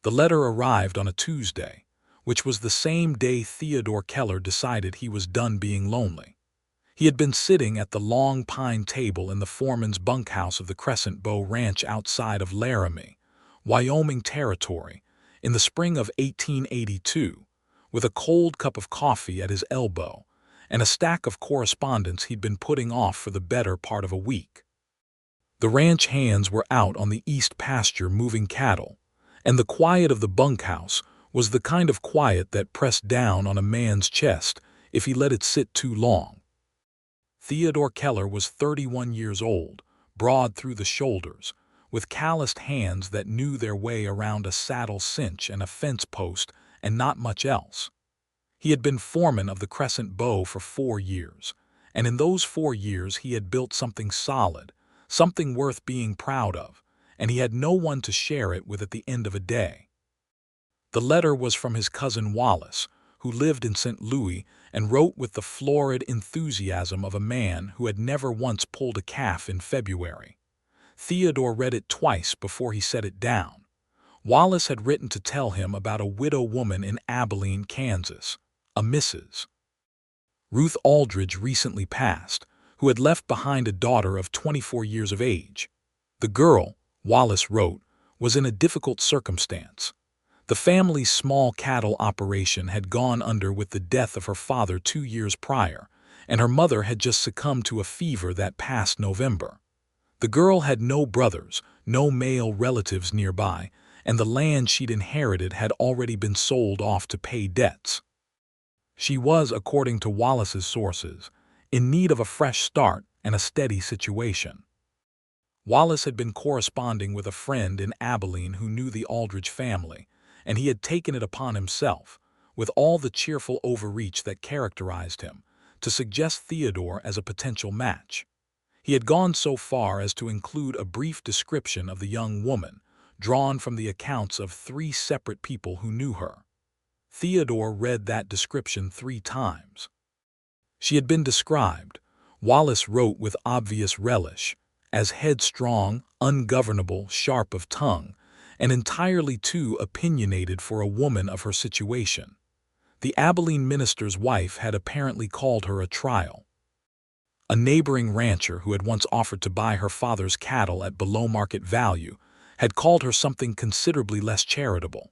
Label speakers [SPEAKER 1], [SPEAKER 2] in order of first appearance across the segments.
[SPEAKER 1] The letter arrived on a Tuesday, which was the same day Theodore Keller decided he was done being lonely. He had been sitting at the long pine table in the foreman's bunkhouse of the Crescent Bow Ranch outside of Laramie, Wyoming Territory, in the spring of 1882, with a cold cup of coffee at his elbow and a stack of correspondence he'd been putting off for the better part of a week. The ranch hands were out on the east pasture moving cattle, and the quiet of the bunkhouse was the kind of quiet that pressed down on a man's chest if he let it sit too long. Theodore Keller was 31 years old, broad through the shoulders, with calloused hands that knew their way around a saddle cinch and a fence post and not much else. He had been foreman of the Crescent Bow for 4 years, and in those 4 years he had built something solid, something worth being proud of, and he had no one to share it with at the end of a day. The letter was from his cousin Wallace, who lived in St. Louis and wrote with the florid enthusiasm of a man who had never once pulled a calf in February. Theodore read it twice before he set it down. Wallace had written to tell him about a widow woman in Abilene, Kansas, a Mrs. Ruth Aldridge recently passed, who had left behind a daughter of 24 years of age. The girl, Wallace wrote, was in a difficult circumstance. The family's small cattle operation had gone under with the death of her father 2 years prior, and her mother had just succumbed to a fever that past November. The girl had no brothers, no male relatives nearby, and the land she'd inherited had already been sold off to pay debts. She was, according to Wallace's sources, in need of a fresh start and a steady situation. Wallace had been corresponding with a friend in Abilene who knew the Aldridge family, and he had taken it upon himself, with all the cheerful overreach that characterized him, to suggest Theodore as a potential match. He had gone so far as to include a brief description of the young woman, drawn from the accounts of 3 separate people who knew her. Theodore read that description 3 times. She had been described, Wallace wrote with obvious relish, as headstrong, ungovernable, sharp of tongue, and entirely too opinionated for a woman of her situation. The Abilene minister's wife had apparently called her a trial. A neighboring rancher who had once offered to buy her father's cattle at below market value had called her something considerably less charitable.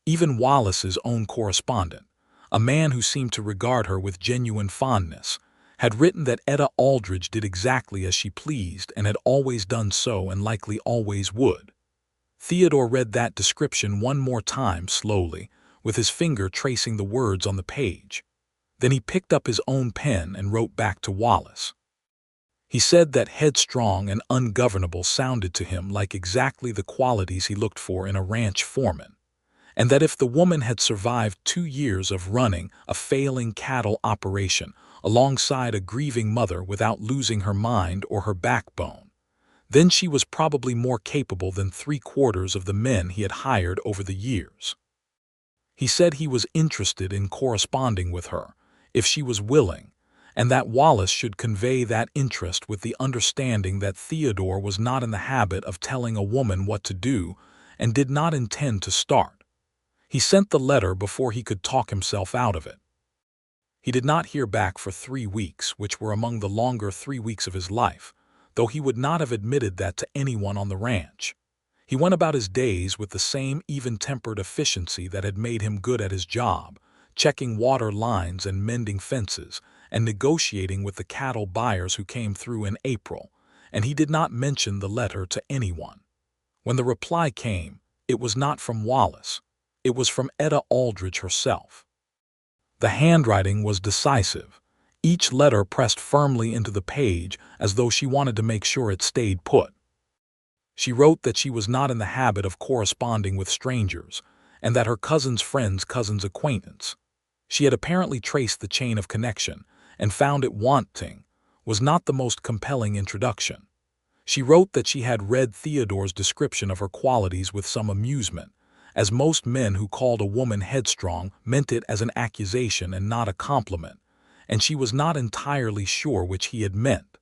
[SPEAKER 1] Even Wallace's own correspondent, a man who seemed to regard her with genuine fondness, had written that Etta Aldridge did exactly as she pleased and had always done so and likely always would. Theodore read that description one more time slowly, with his finger tracing the words on the page. Then he picked up his own pen and wrote back to Wallace. He said that headstrong and ungovernable sounded to him like exactly the qualities he looked for in a ranch foreman, and that if the woman had survived 2 years of running a failing cattle operation alongside a grieving mother without losing her mind or her backbone, then she was probably more capable than 3/4 of the men he had hired over the years. He said he was interested in corresponding with her, if she was willing, and that Wallace should convey that interest with the understanding that Theodore was not in the habit of telling a woman what to do and did not intend to start. He sent the letter before he could talk himself out of it. He did not hear back for 3 weeks, which were among the longer 3 weeks of his life, though he would not have admitted that to anyone on the ranch. He went about his days with the same even-tempered efficiency that had made him good at his job, checking water lines and mending fences, and negotiating with the cattle buyers who came through in April, and he did not mention the letter to anyone. When the reply came, it was not from Wallace. It was from Etta Aldridge herself. The handwriting was decisive, each letter pressed firmly into the page as though she wanted to make sure it stayed put. She wrote that she was not in the habit of corresponding with strangers, and that her cousin's friend's cousin's acquaintance. She had apparently traced the chain of connection, and found it wanting, was not the most compelling introduction. She wrote that she had read Theodore's description of her qualities with some amusement, as most men who called a woman headstrong meant it as an accusation and not a compliment, and she was not entirely sure which he had meant.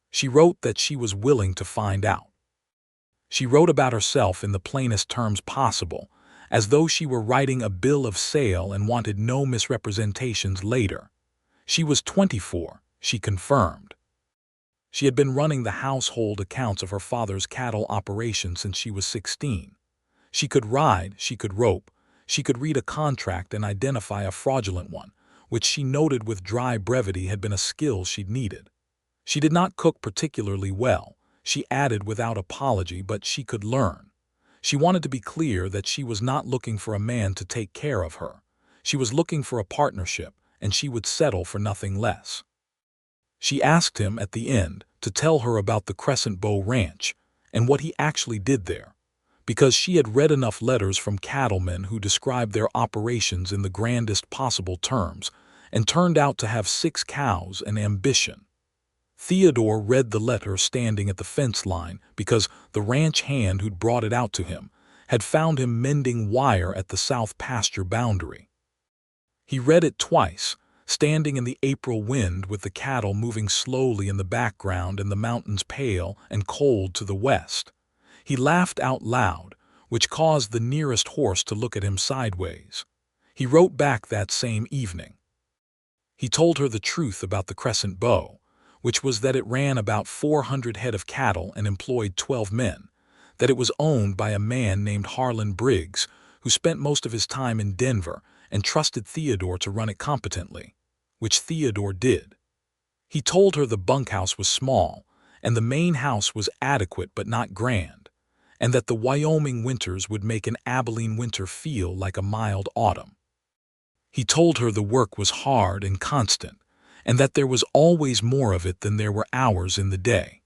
[SPEAKER 1] She wrote that she was willing to find out. She wrote about herself in the plainest terms possible, as though she were writing a bill of sale and wanted no misrepresentations later. She was 24, she confirmed. She had been running the household accounts of her father's cattle operation since she was 16. She could ride, she could rope, she could read a contract and identify a fraudulent one, which she noted with dry brevity had been a skill she'd needed. She did not cook particularly well, she added without apology, but she could learn. She wanted to be clear that she was not looking for a man to take care of her. She was looking for a partnership, and she would settle for nothing less. She asked him at the end to tell her about the Crescent Bow Ranch and what he actually did there, because she had read enough letters from cattlemen who described their operations in the grandest possible terms and turned out to have 6 cows and ambition. Theodore read the letter standing at the fence line because the ranch hand who'd brought it out to him had found him mending wire at the south pasture boundary. He read it twice, standing in the April wind with the cattle moving slowly in the background and the mountains pale and cold to the west. He laughed out loud, which caused the nearest horse to look at him sideways. He wrote back that same evening. He told her the truth about the Crescent Bow, which was that it ran about 400 head of cattle and employed 12 men, that it was owned by a man named Harlan Briggs, who spent most of his time in Denver and trusted Theodore to run it competently, which Theodore did. He told her the bunkhouse was small, and the main house was adequate but not grand, and that the Wyoming winters would make an Abilene winter feel like a mild autumn. He told her the work was hard and constant, and that there was always more of it than there were hours in the day.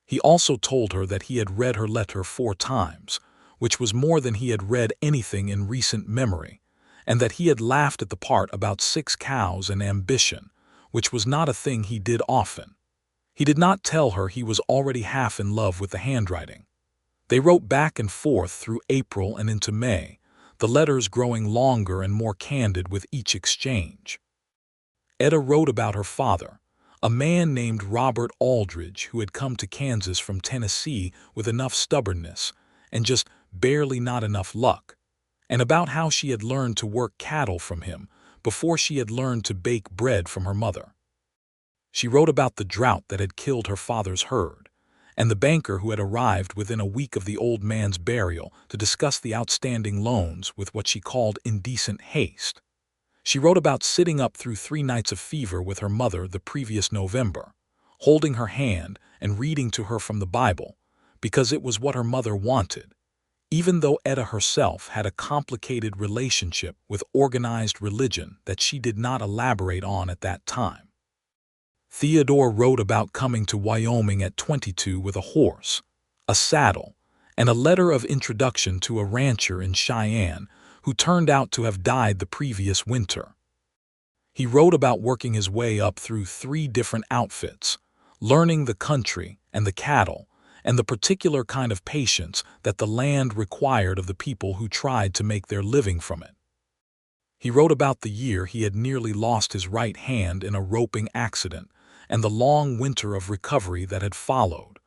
[SPEAKER 1] He also told her that he had read her letter 4 times, which was more than he had read anything in recent memory, and that he had laughed at the part about 6 cows and ambition, which was not a thing he did often. He did not tell her he was already half in love with the handwriting. They wrote back and forth through April and into May, the letters growing longer and more candid with each exchange. Etta wrote about her father, a man named Robert Aldridge who had come to Kansas from Tennessee with enough stubbornness and just barely not enough luck, and about how she had learned to work cattle from him before she had learned to bake bread from her mother. She wrote about the drought that had killed her father's herd, and the banker who had arrived within a week of the old man's burial to discuss the outstanding loans with what she called indecent haste. She wrote about sitting up through 3 nights of fever with her mother the previous November, holding her hand and reading to her from the Bible, because it was what her mother wanted, even though Etta herself had a complicated relationship with organized religion that she did not elaborate on at that time. Theodore wrote about coming to Wyoming at 22 with a horse, a saddle, and a letter of introduction to a rancher in Cheyenne who turned out to have died the previous winter. He wrote about working his way up through 3 different outfits, learning the country and the cattle, and the particular kind of patience that the land required of the people who tried to make their living from it. He wrote about the year he had nearly lost his right hand in a roping accident and the long winter of recovery that had followed,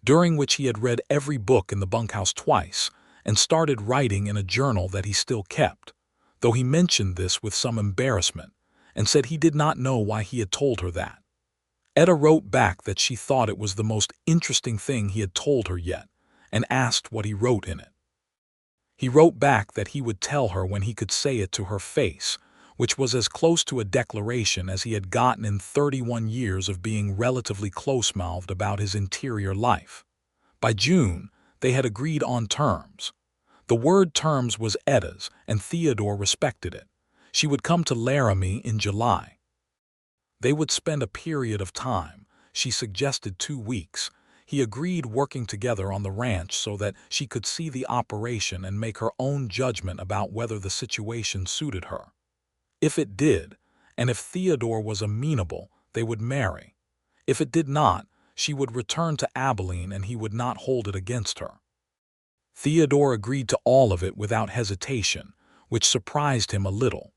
[SPEAKER 1] during which he had read every book in the bunkhouse twice and started writing in a journal that he still kept, though he mentioned this with some embarrassment and said he did not know why he had told her that. Etta wrote back that she thought it was the most interesting thing he had told her yet, and asked what he wrote in it. He wrote back that he would tell her when he could say it to her face, which was as close to a declaration as he had gotten in 31 years of being relatively close-mouthed about his interior life. By June, they had agreed on terms. The word terms was Etta's, and Theodore respected it. She would come to Laramie in July. They would spend a period of time, she suggested 2 weeks. He agreed, working together on the ranch so that she could see the operation and make her own judgment about whether the situation suited her. If it did, and if Theodore was amenable, they would marry. If it did not, she would return to Abilene and he would not hold it against her. Theodore agreed to all of it without hesitation, which surprised him a little.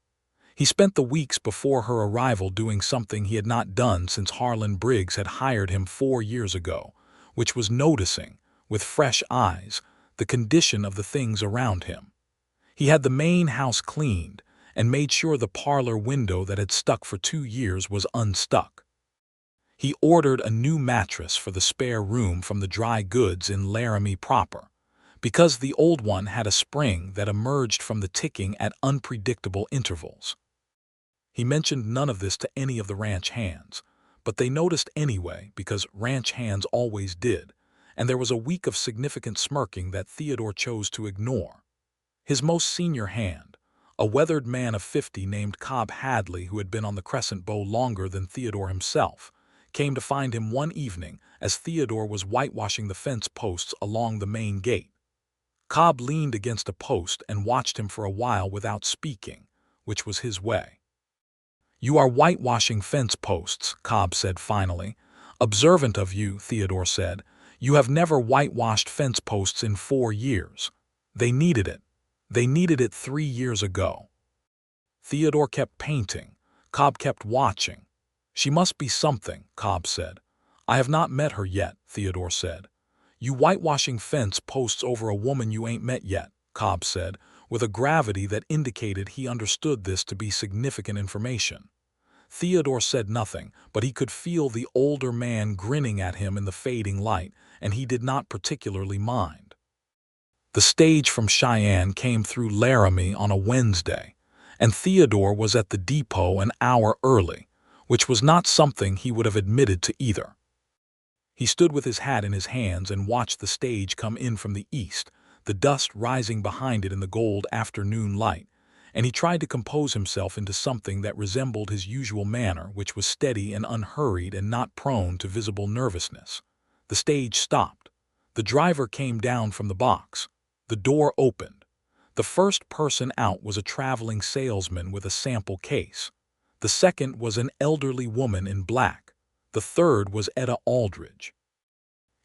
[SPEAKER 1] He spent the weeks before her arrival doing something he had not done since Harlan Briggs had hired him 4 years ago, which was noticing, with fresh eyes, the condition of the things around him. He had the main house cleaned and made sure the parlor window that had stuck for 2 years was unstuck. He ordered a new mattress for the spare room from the dry goods in Laramie proper, because the old one had a spring that emerged from the ticking at unpredictable intervals. He mentioned none of this to any of the ranch hands, but they noticed anyway because ranch hands always did, and there was a week of significant smirking that Theodore chose to ignore. His most senior hand, a weathered man of 50 named Cobb Hadley, who had been on the Crescent Bow longer than Theodore himself, came to find him one evening as Theodore was whitewashing the fence posts along the main gate. Cobb leaned against a post and watched him for a while without speaking, which was his way. "You are whitewashing fence posts," Cobb said finally. "Observant of you," Theodore said. "You have never whitewashed fence posts in 4 years. They needed it. They needed it 3 years ago." Theodore kept painting. Cobb kept watching. "She must be something," Cobb said. "I have not met her yet," Theodore said. "You whitewashing fence posts over a woman you ain't met yet," Cobb said, with a gravity that indicated he understood this to be significant information. Theodore said nothing, but he could feel the older man grinning at him in the fading light, and he did not particularly mind. The stage from Cheyenne came through Laramie on a Wednesday, and Theodore was at the depot an hour early, which was not something he would have admitted to either. He stood with his hat in his hands and watched the stage come in from the east, the dust rising behind it in the gold afternoon light, and he tried to compose himself into something that resembled his usual manner, which was steady and unhurried and not prone to visible nervousness. The stage stopped. The driver came down from the box. The door opened. The first person out was a traveling salesman with a sample case. The second was an elderly woman in black. The third was Etta Aldridge.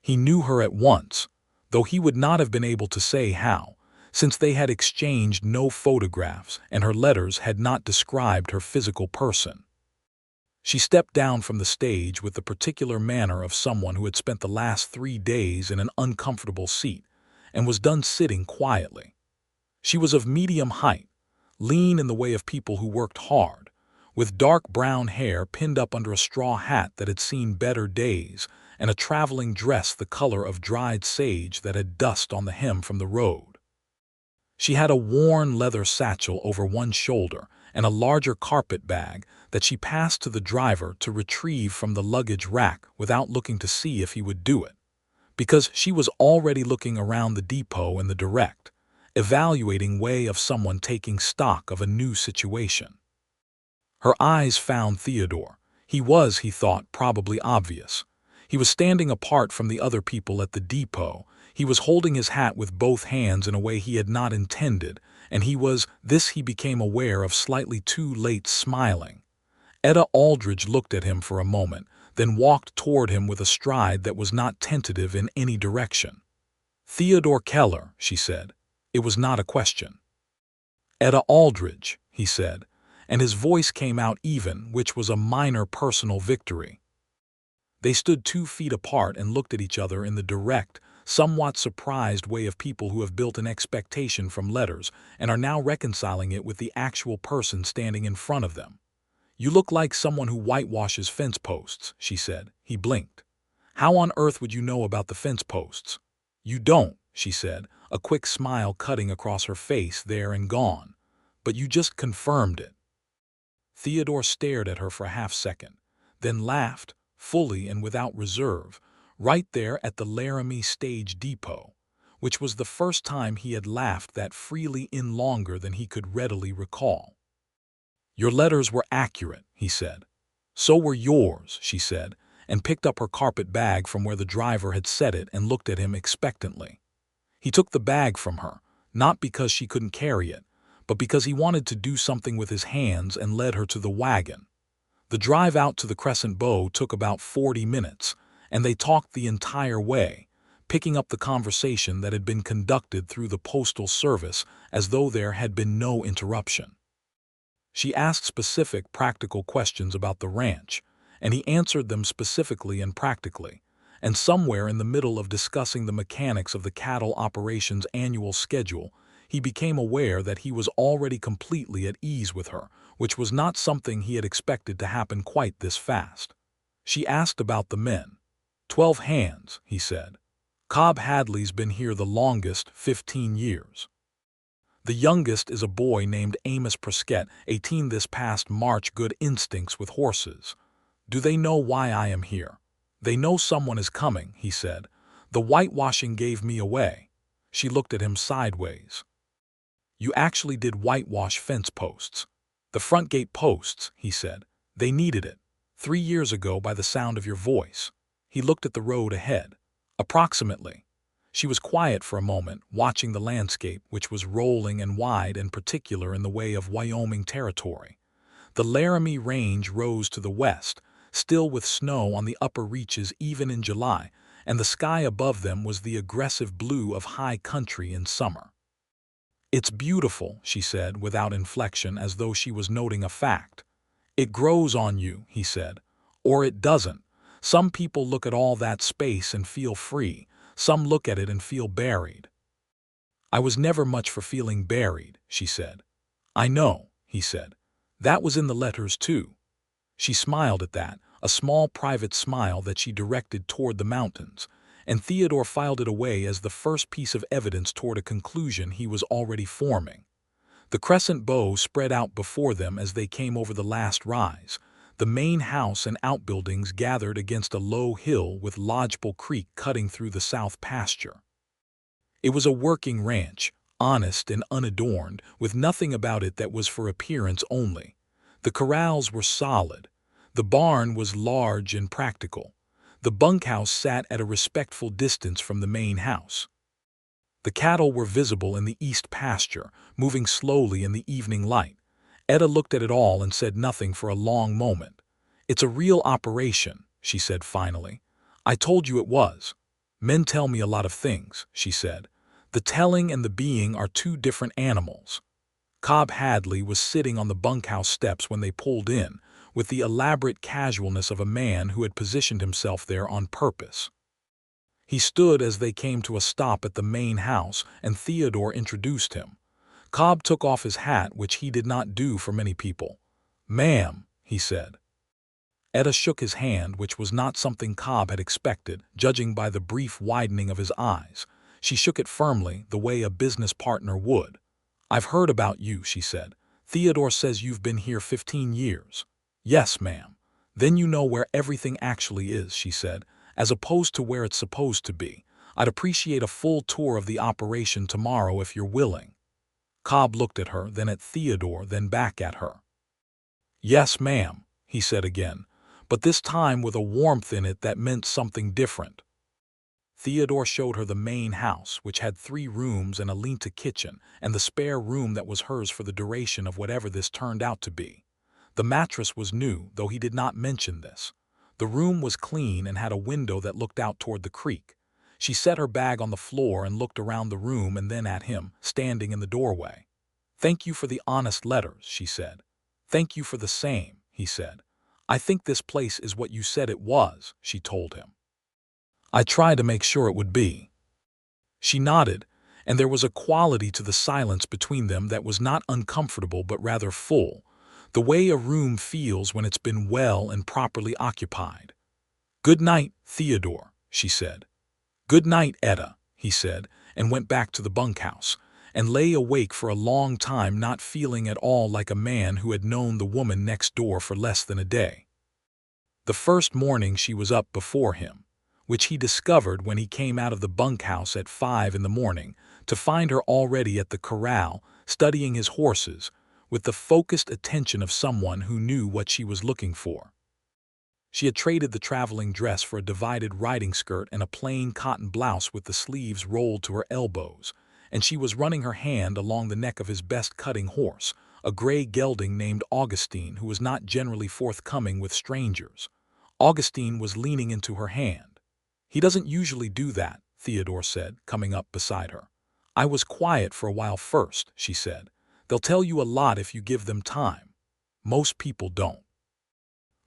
[SPEAKER 1] He knew her at once, though he would not have been able to say how, since they had exchanged no photographs and her letters had not described her physical person. She stepped down from the stage with the particular manner of someone who had spent the last 3 days in an uncomfortable seat and was done sitting quietly. She was of medium height, lean in the way of people who worked hard, with dark brown hair pinned up under a straw hat that had seen better days and a traveling dress the color of dried sage that had dust on the hem from the road. She had a worn leather satchel over one shoulder and a larger carpet bag that she passed to the driver to retrieve from the luggage rack without looking to see if he would do it, because she was already looking around the depot in the direct, evaluating way of someone taking stock of a new situation. Her eyes found Theodore. He was, he thought, probably obvious. He was standing apart from the other people at the depot. He was holding his hat with both hands in a way he had not intended, and he became aware of slightly too late smiling. Etta Aldridge looked at him for a moment, then walked toward him with a stride that was not tentative in any direction. "Theodore Keller," she said. It was not a question. "Etta Aldridge," he said, and his voice came out even, which was a minor personal victory. They stood 2 feet apart and looked at each other in the direct, somewhat surprised way of people who have built an expectation from letters and are now reconciling it with the actual person standing in front of them. "You look like someone who whitewashes fence posts," she said. He blinked. "How on earth would you know about the fence posts?" "You don't," she said, a quick smile cutting across her face there and gone. "But you just confirmed it." Theodore stared at her for a half-second, then laughed, fully and without reserve, right there at the Laramie stage depot, which was the first time he had laughed that freely in longer than he could readily recall. "Your letters were accurate," he said. "So were yours," she said, and picked up her carpet bag from where the driver had set it and looked at him expectantly. He took the bag from her, not because she couldn't carry it, but because he wanted to do something with his hands, and led her to the wagon. The drive out to the Crescent Bow took about 40 minutes, and they talked the entire way, picking up the conversation that had been conducted through the Postal Service as though there had been no interruption. She asked specific, practical questions about the ranch, and he answered them specifically and practically, and somewhere in the middle of discussing the mechanics of the cattle operations annual schedule, he became aware that he was already completely at ease with her, which was not something he had expected to happen quite this fast. She asked about the men. 12 hands, he said. Cobb Hadley's been here the longest, 15 years. The youngest is a boy named Amos Prescott, 18 this past March. Good instincts with horses. Do they know why I am here? They know someone is coming, he said. The whitewashing gave me away. She looked at him sideways. You actually did whitewash fence posts. The front gate posts, he said. They needed it. 3 years ago by the sound of your voice. He looked at the road ahead. Approximately. She was quiet for a moment, watching the landscape, which was rolling and wide and particular in the way of Wyoming Territory. The Laramie Range rose to the west, still with snow on the upper reaches even in July, and the sky above them was the aggressive blue of high country in summer. It's beautiful, she said, without inflection, as though she was noting a fact. It grows on you, he said. Or it doesn't. Some people look at all that space and feel free. Some look at it and feel buried. I was never much for feeling buried, she said. I know, he said. That was in the letters too. She smiled at that, a small private smile that she directed toward the mountains, and Theodore filed it away as the first piece of evidence toward a conclusion he was already forming. The crescent bow spread out before them as they came over the last rise. The main house and outbuildings gathered against a low hill with Lodgepole Creek cutting through the south pasture. It was a working ranch, honest and unadorned, with nothing about it that was for appearance only. The corrals were solid. The barn was large and practical. The bunkhouse sat at a respectful distance from the main house. The cattle were visible in the east pasture, moving slowly in the evening light. Etta looked at it all and said nothing for a long moment. It's a real operation, she said finally. I told you it was. Men tell me a lot of things, she said. The telling and the being are two different animals. Cobb Hadley was sitting on the bunkhouse steps when they pulled in, with the elaborate casualness of a man who had positioned himself there on purpose. He stood as they came to a stop at the main house, and Theodore introduced him. Cobb took off his hat, which he did not do for many people. Ma'am, he said. Etta shook his hand, which was not something Cobb had expected, judging by the brief widening of his eyes. She shook it firmly, the way a business partner would. I've heard about you, she said. Theodore says you've been here 15 years. Yes, ma'am. Then you know where everything actually is, she said, as opposed to where it's supposed to be. I'd appreciate a full tour of the operation tomorrow if you're willing. Cobb looked at her, then at Theodore, then back at her. Yes, ma'am, he said again, but this time with a warmth in it that meant something different. Theodore showed her the main house, which had 3 rooms and a lean-to kitchen, and the spare room that was hers for the duration of whatever this turned out to be. The mattress was new, though he did not mention this. The room was clean and had a window that looked out toward the creek. She set her bag on the floor and looked around the room and then at him, standing in the doorway. Thank you for the honest letters, she said. Thank you for the same, he said. I think this place is what you said it was, she told him. I tried to make sure it would be. She nodded, and there was a quality to the silence between them that was not uncomfortable but rather full, the way a room feels when it's been well and properly occupied. Good night, Theodore, she said. Good night, Etta, he said, and went back to the bunkhouse, and lay awake for a long time, not feeling at all like a man who had known the woman next door for less than a day. The first morning she was up before him, which he discovered when he came out of the bunkhouse at 5 in the morning, to find her already at the corral, studying his horses, with the focused attention of someone who knew what she was looking for. She had traded the traveling dress for a divided riding skirt and a plain cotton blouse with the sleeves rolled to her elbows, and she was running her hand along the neck of his best-cutting horse, a gray gelding named Augustine, who was not generally forthcoming with strangers. Augustine was leaning into her hand. He doesn't usually do that, Theodore said, coming up beside her. I was quiet for a while first, she said. They'll tell you a lot if you give them time. Most people don't.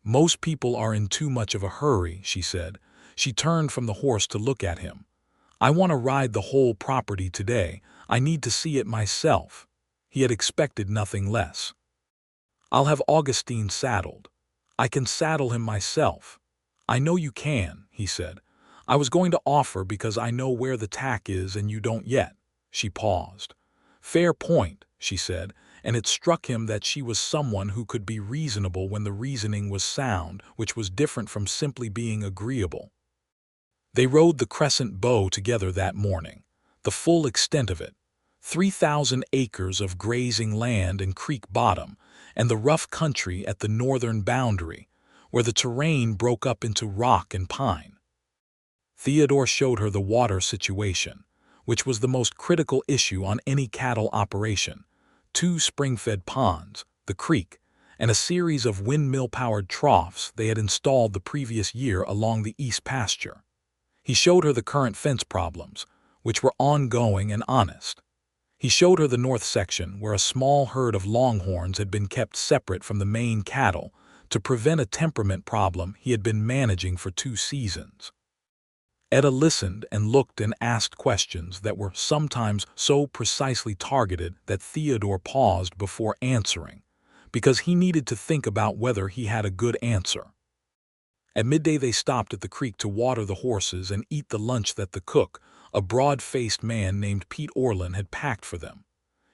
[SPEAKER 1] Most people are in too much of a hurry, she said. She turned from the horse to look at him. I want to ride the whole property today. I need to see it myself. He had expected nothing less. I'll have Augustine saddled. I can saddle him myself. I know you can, he said. I was going to offer because I know where the tack is and you don't yet. She paused. Fair point, she said, and it struck him that she was someone who could be reasonable when the reasoning was sound, which was different from simply being agreeable. They rode the Crescent Bow together that morning, the full extent of it, 3,000 acres of grazing land and creek bottom, and the rough country at the northern boundary, where the terrain broke up into rock and pine. Theodore showed her the water situation, which was the most critical issue on any cattle operation: 2 spring-fed ponds, the creek, and a series of windmill-powered troughs they had installed the previous year along the east pasture. He showed her the current fence problems, which were ongoing and honest. He showed her the north section where a small herd of longhorns had been kept separate from the main cattle to prevent a temperament problem he had been managing for 2 seasons. Etta listened and looked and asked questions that were sometimes so precisely targeted that Theodore paused before answering, because he needed to think about whether he had a good answer. At midday they stopped at the creek to water the horses and eat the lunch that the cook, a broad-faced man named Pete Orland, had packed for them.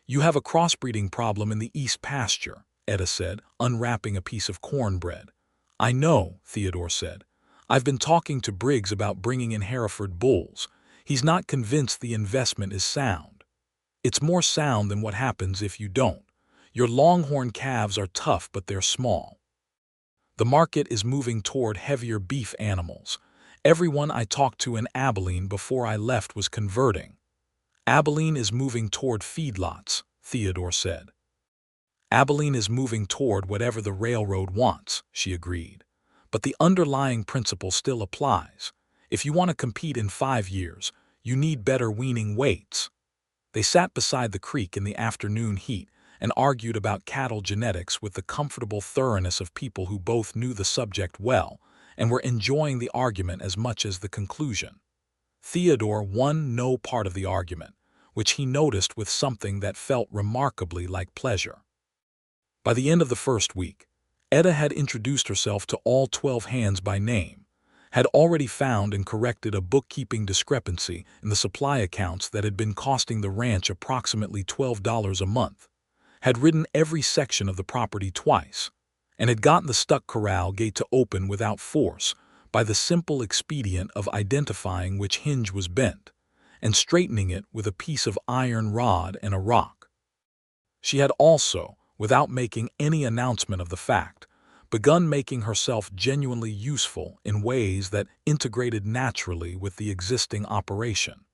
[SPEAKER 1] You have a crossbreeding problem in the east pasture, Etta said, unwrapping a piece of cornbread. I know, Theodore said. I've been talking to Briggs about bringing in Hereford bulls. He's not convinced the investment is sound. It's more sound than what happens if you don't. Your longhorn calves are tough, but they're small. The market is moving toward heavier beef animals. Everyone I talked to in Abilene before I left was converting. Abilene is moving toward feedlots, Theodore said. Abilene is moving toward whatever the railroad wants, she agreed. But the underlying principle still applies. If you want to compete in 5 years, you need better weaning weights. They sat beside the creek in the afternoon heat and argued about cattle genetics with the comfortable thoroughness of people who both knew the subject well and were enjoying the argument as much as the conclusion. Theodore won no part of the argument, which he noticed with something that felt remarkably like pleasure. By the end of the first week, Etta had introduced herself to all 12 hands by name, had already found and corrected a bookkeeping discrepancy in the supply accounts that had been costing the ranch approximately $12 a month, had ridden every section of the property twice, and had gotten the stuck corral gate to open without force by the simple expedient of identifying which hinge was bent and straightening it with a piece of iron rod and a rock. She had also, without making any announcement of the fact, begun making herself genuinely useful in ways that integrated naturally with the existing operation.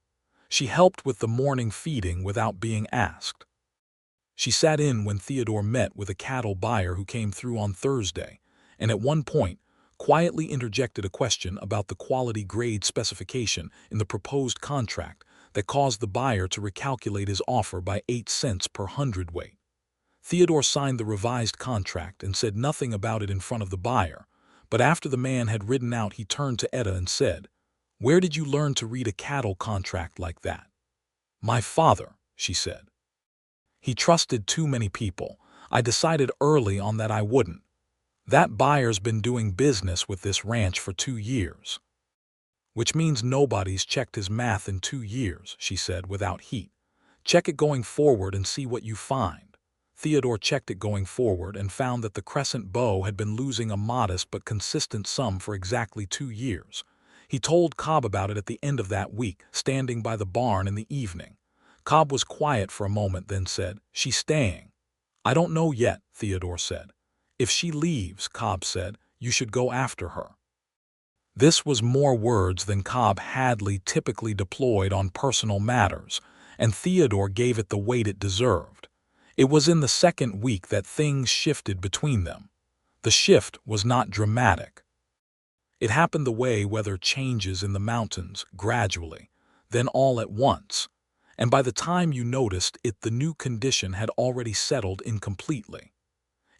[SPEAKER 1] She helped with the morning feeding without being asked. She sat in when Theodore met with a cattle buyer who came through on Thursday, and at one point quietly interjected a question about the quality grade specification in the proposed contract that caused the buyer to recalculate his offer by 8 cents per hundredweight. Theodore signed the revised contract and said nothing about it in front of the buyer, but after the man had ridden out he turned to Etta and said, "Where did you learn to read a cattle contract like that?" "My father," she said. "He trusted too many people. I decided early on that I wouldn't. That buyer's been doing business with this ranch for 2 years. Which means nobody's checked his math in 2 years," she said without heat. "Check it going forward and see what you find." Theodore checked it going forward and found that the Crescent Bow had been losing a modest but consistent sum for exactly 2 years. He told Cobb about it at the end of that week, standing by the barn in the evening. Cobb was quiet for a moment, then said, "She's staying." "I don't know yet," Theodore said. "If she leaves," Cobb said, "you should go after her." This was more words than Cobb Hadley typically deployed on personal matters, and Theodore gave it the weight it deserved. It was in the second week that things shifted between them. The shift was not dramatic. It happened the way weather changes in the mountains, gradually, then all at once, and by the time you noticed it, the new condition had already settled in completely.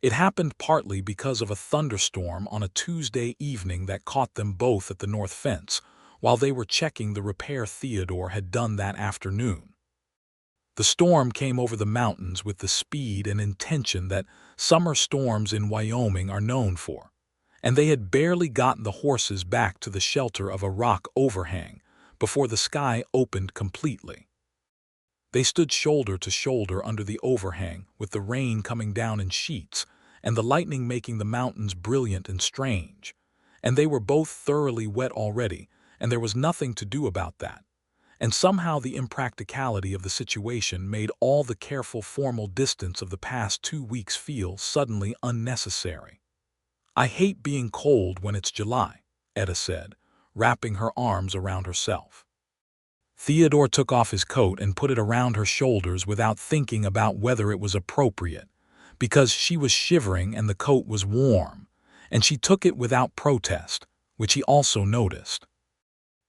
[SPEAKER 1] It happened partly because of a thunderstorm on a Tuesday evening that caught them both at the north fence while they were checking the repair Theodore had done that afternoon. The storm came over the mountains with the speed and intention that summer storms in Wyoming are known for, and they had barely gotten the horses back to the shelter of a rock overhang before the sky opened completely. They stood shoulder to shoulder under the overhang, with the rain coming down in sheets and the lightning making the mountains brilliant and strange. And they were both thoroughly wet already, and there was nothing to do about that. And somehow the impracticality of the situation made all the careful formal distance of the past 2 weeks feel suddenly unnecessary. "I hate being cold when it's July," Etta said, wrapping her arms around herself. Theodore took off his coat and put it around her shoulders without thinking about whether it was appropriate, because she was shivering and the coat was warm, and she took it without protest, which he also noticed.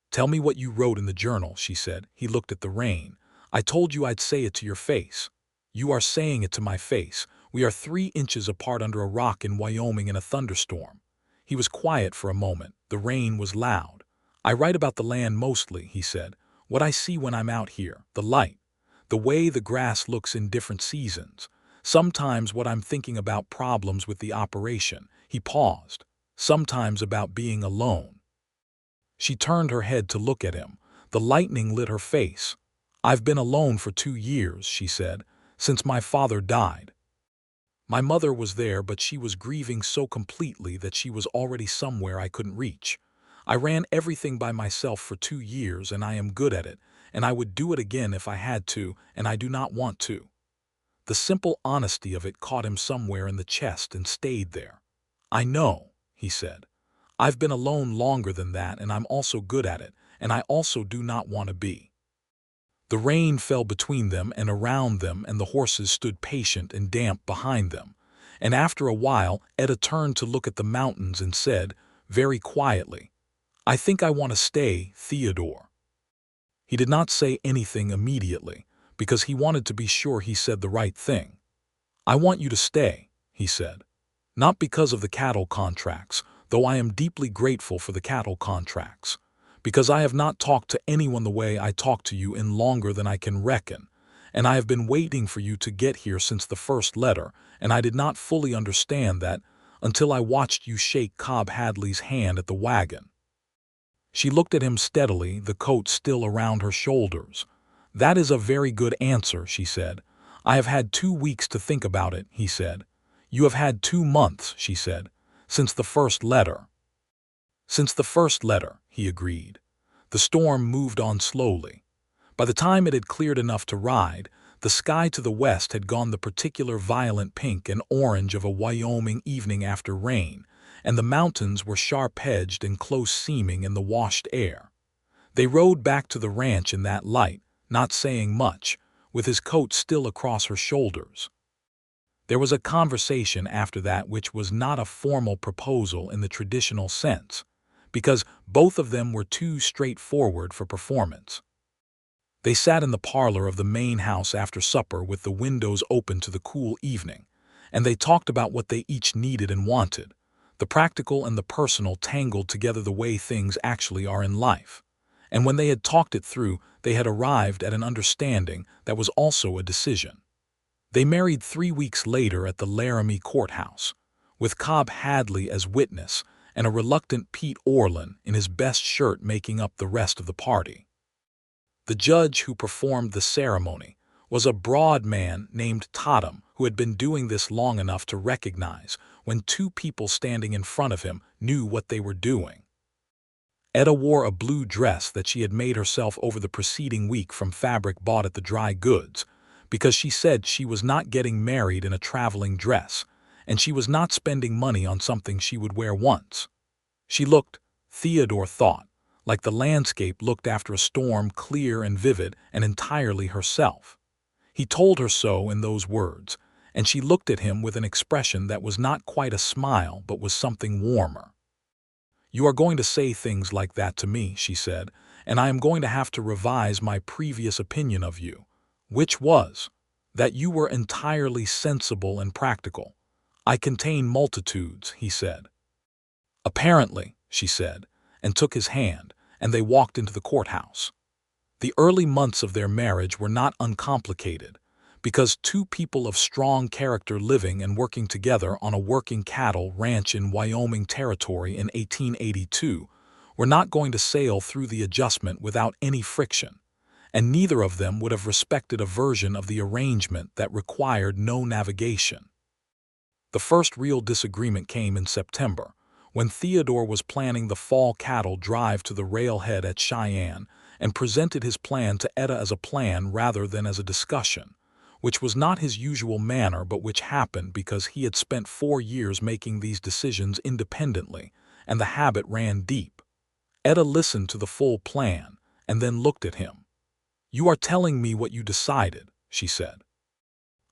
[SPEAKER 1] "Tell me what you wrote in the journal," she said. He looked at the rain. "I told you I'd say it to your face. You are saying it to my face. We are 3 inches apart under a rock in Wyoming in a thunderstorm." He was quiet for a moment. The rain was loud. "I write about the land mostly," he said. "What I see when I'm out here, the light, the way the grass looks in different seasons. Sometimes what I'm thinking about problems with the operation." He paused. "Sometimes about being alone." She turned her head to look at him. The lightning lit her face. "I've been alone for 2 years," she said, "since my father died. My mother was there, but she was grieving so completely that she was already somewhere I couldn't reach. I ran everything by myself for 2 years, and I am good at it, and I would do it again if I had to, and I do not want to." The simple honesty of it caught him somewhere in the chest and stayed there. "I know," he said. "I've been alone longer than that, and I'm also good at it, and I also do not want to be." The rain fell between them and around them, and the horses stood patient and damp behind them. And after a while, Etta turned to look at the mountains and said, very quietly, "I think I want to stay, Theodore." He did not say anything immediately, because he wanted to be sure he said the right thing. "I want you to stay," he said. "Not because of the cattle contracts, though I am deeply grateful for the cattle contracts, because I have not talked to anyone the way I talk to you in longer than I can reckon, and I have been waiting for you to get here since the first letter, and I did not fully understand that until I watched you shake Cobb Hadley's hand at the wagon." She looked at him steadily, the coat still around her shoulders. "That is a very good answer," she said. "I have had 2 weeks to think about it," he said. "You have had 2 months," she said, "since the first letter." "Since the first letter," he agreed. The storm moved on slowly. By the time it had cleared enough to ride, the sky to the west had gone the particular violent pink and orange of a Wyoming evening after rain, and the mountains were sharp-edged and close-seeming in the washed air. They rode back to the ranch in that light, not saying much, with his coat still across her shoulders. There was a conversation after that which was not a formal proposal in the traditional sense, because both of them were too straightforward for performance. They sat in the parlor of the main house after supper with the windows open to the cool evening, and they talked about what they each needed and wanted, the practical and the personal tangled together the way things actually are in life. And when they had talked it through, they had arrived at an understanding that was also a decision. They married 3 weeks later at the Laramie courthouse, with Cobb Hadley as witness and a reluctant Pete Orland in his best shirt making up the rest of the party. The judge who performed the ceremony was a broad man named Totham, who had been doing this long enough to recognize when 2 people standing in front of him knew what they were doing. Etta wore a blue dress that she had made herself over the preceding week from fabric bought at the dry goods, because she said she was not getting married in a traveling dress, and she was not spending money on something she would wear once. She looked, Theodore thought, like the landscape looked after a storm, clear and vivid and entirely herself. He told her so in those words, and she looked at him with an expression that was not quite a smile but was something warmer. "You are going to say things like that to me," she said, "and I am going to have to revise my previous opinion of you, which was that you were entirely sensible and practical." "I contain multitudes," he said. "Apparently," she said, and took his hand, and they walked into the courthouse. The early months of their marriage were not uncomplicated, because two people of strong character living and working together on a working cattle ranch in Wyoming Territory in 1882 were not going to sail through the adjustment without any friction, and neither of them would have respected a version of the arrangement that required no navigation. The first real disagreement came in September, when Theodore was planning the fall cattle drive to the railhead at Cheyenne and presented his plan to Etta as a plan rather than as a discussion, which was not his usual manner but which happened because he had spent 4 years making these decisions independently, and the habit ran deep. Etta listened to the full plan and then looked at him. "You are telling me what you decided," she said.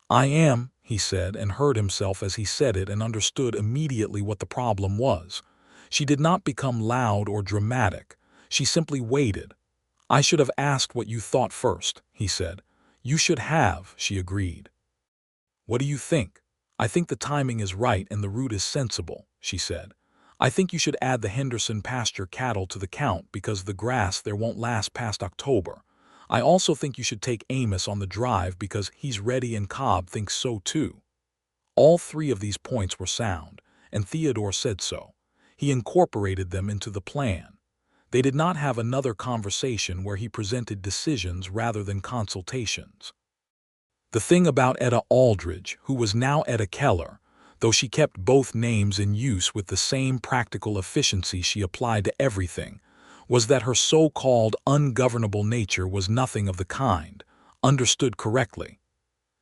[SPEAKER 1] "I am," he said, and heard himself as he said it and understood immediately what the problem was. She did not become loud or dramatic. She simply waited. "I should have asked what you thought first," he said. "You should have," she agreed. "What do you think?" "I think the timing is right and the route is sensible," she said. "I think you should add the Henderson pasture cattle to the count because the grass there won't last past October. I also think you should take Amos on the drive because he's ready and Cobb thinks so too." All three of these points were sound, and Theodore said so. He incorporated them into the plan. They did not have another conversation where he presented decisions rather than consultations. The thing about Etta Aldridge, who was now Etta Keller, though she kept both names in use with the same practical efficiency she applied to everything, was that her so-called ungovernable nature was nothing of the kind, understood correctly.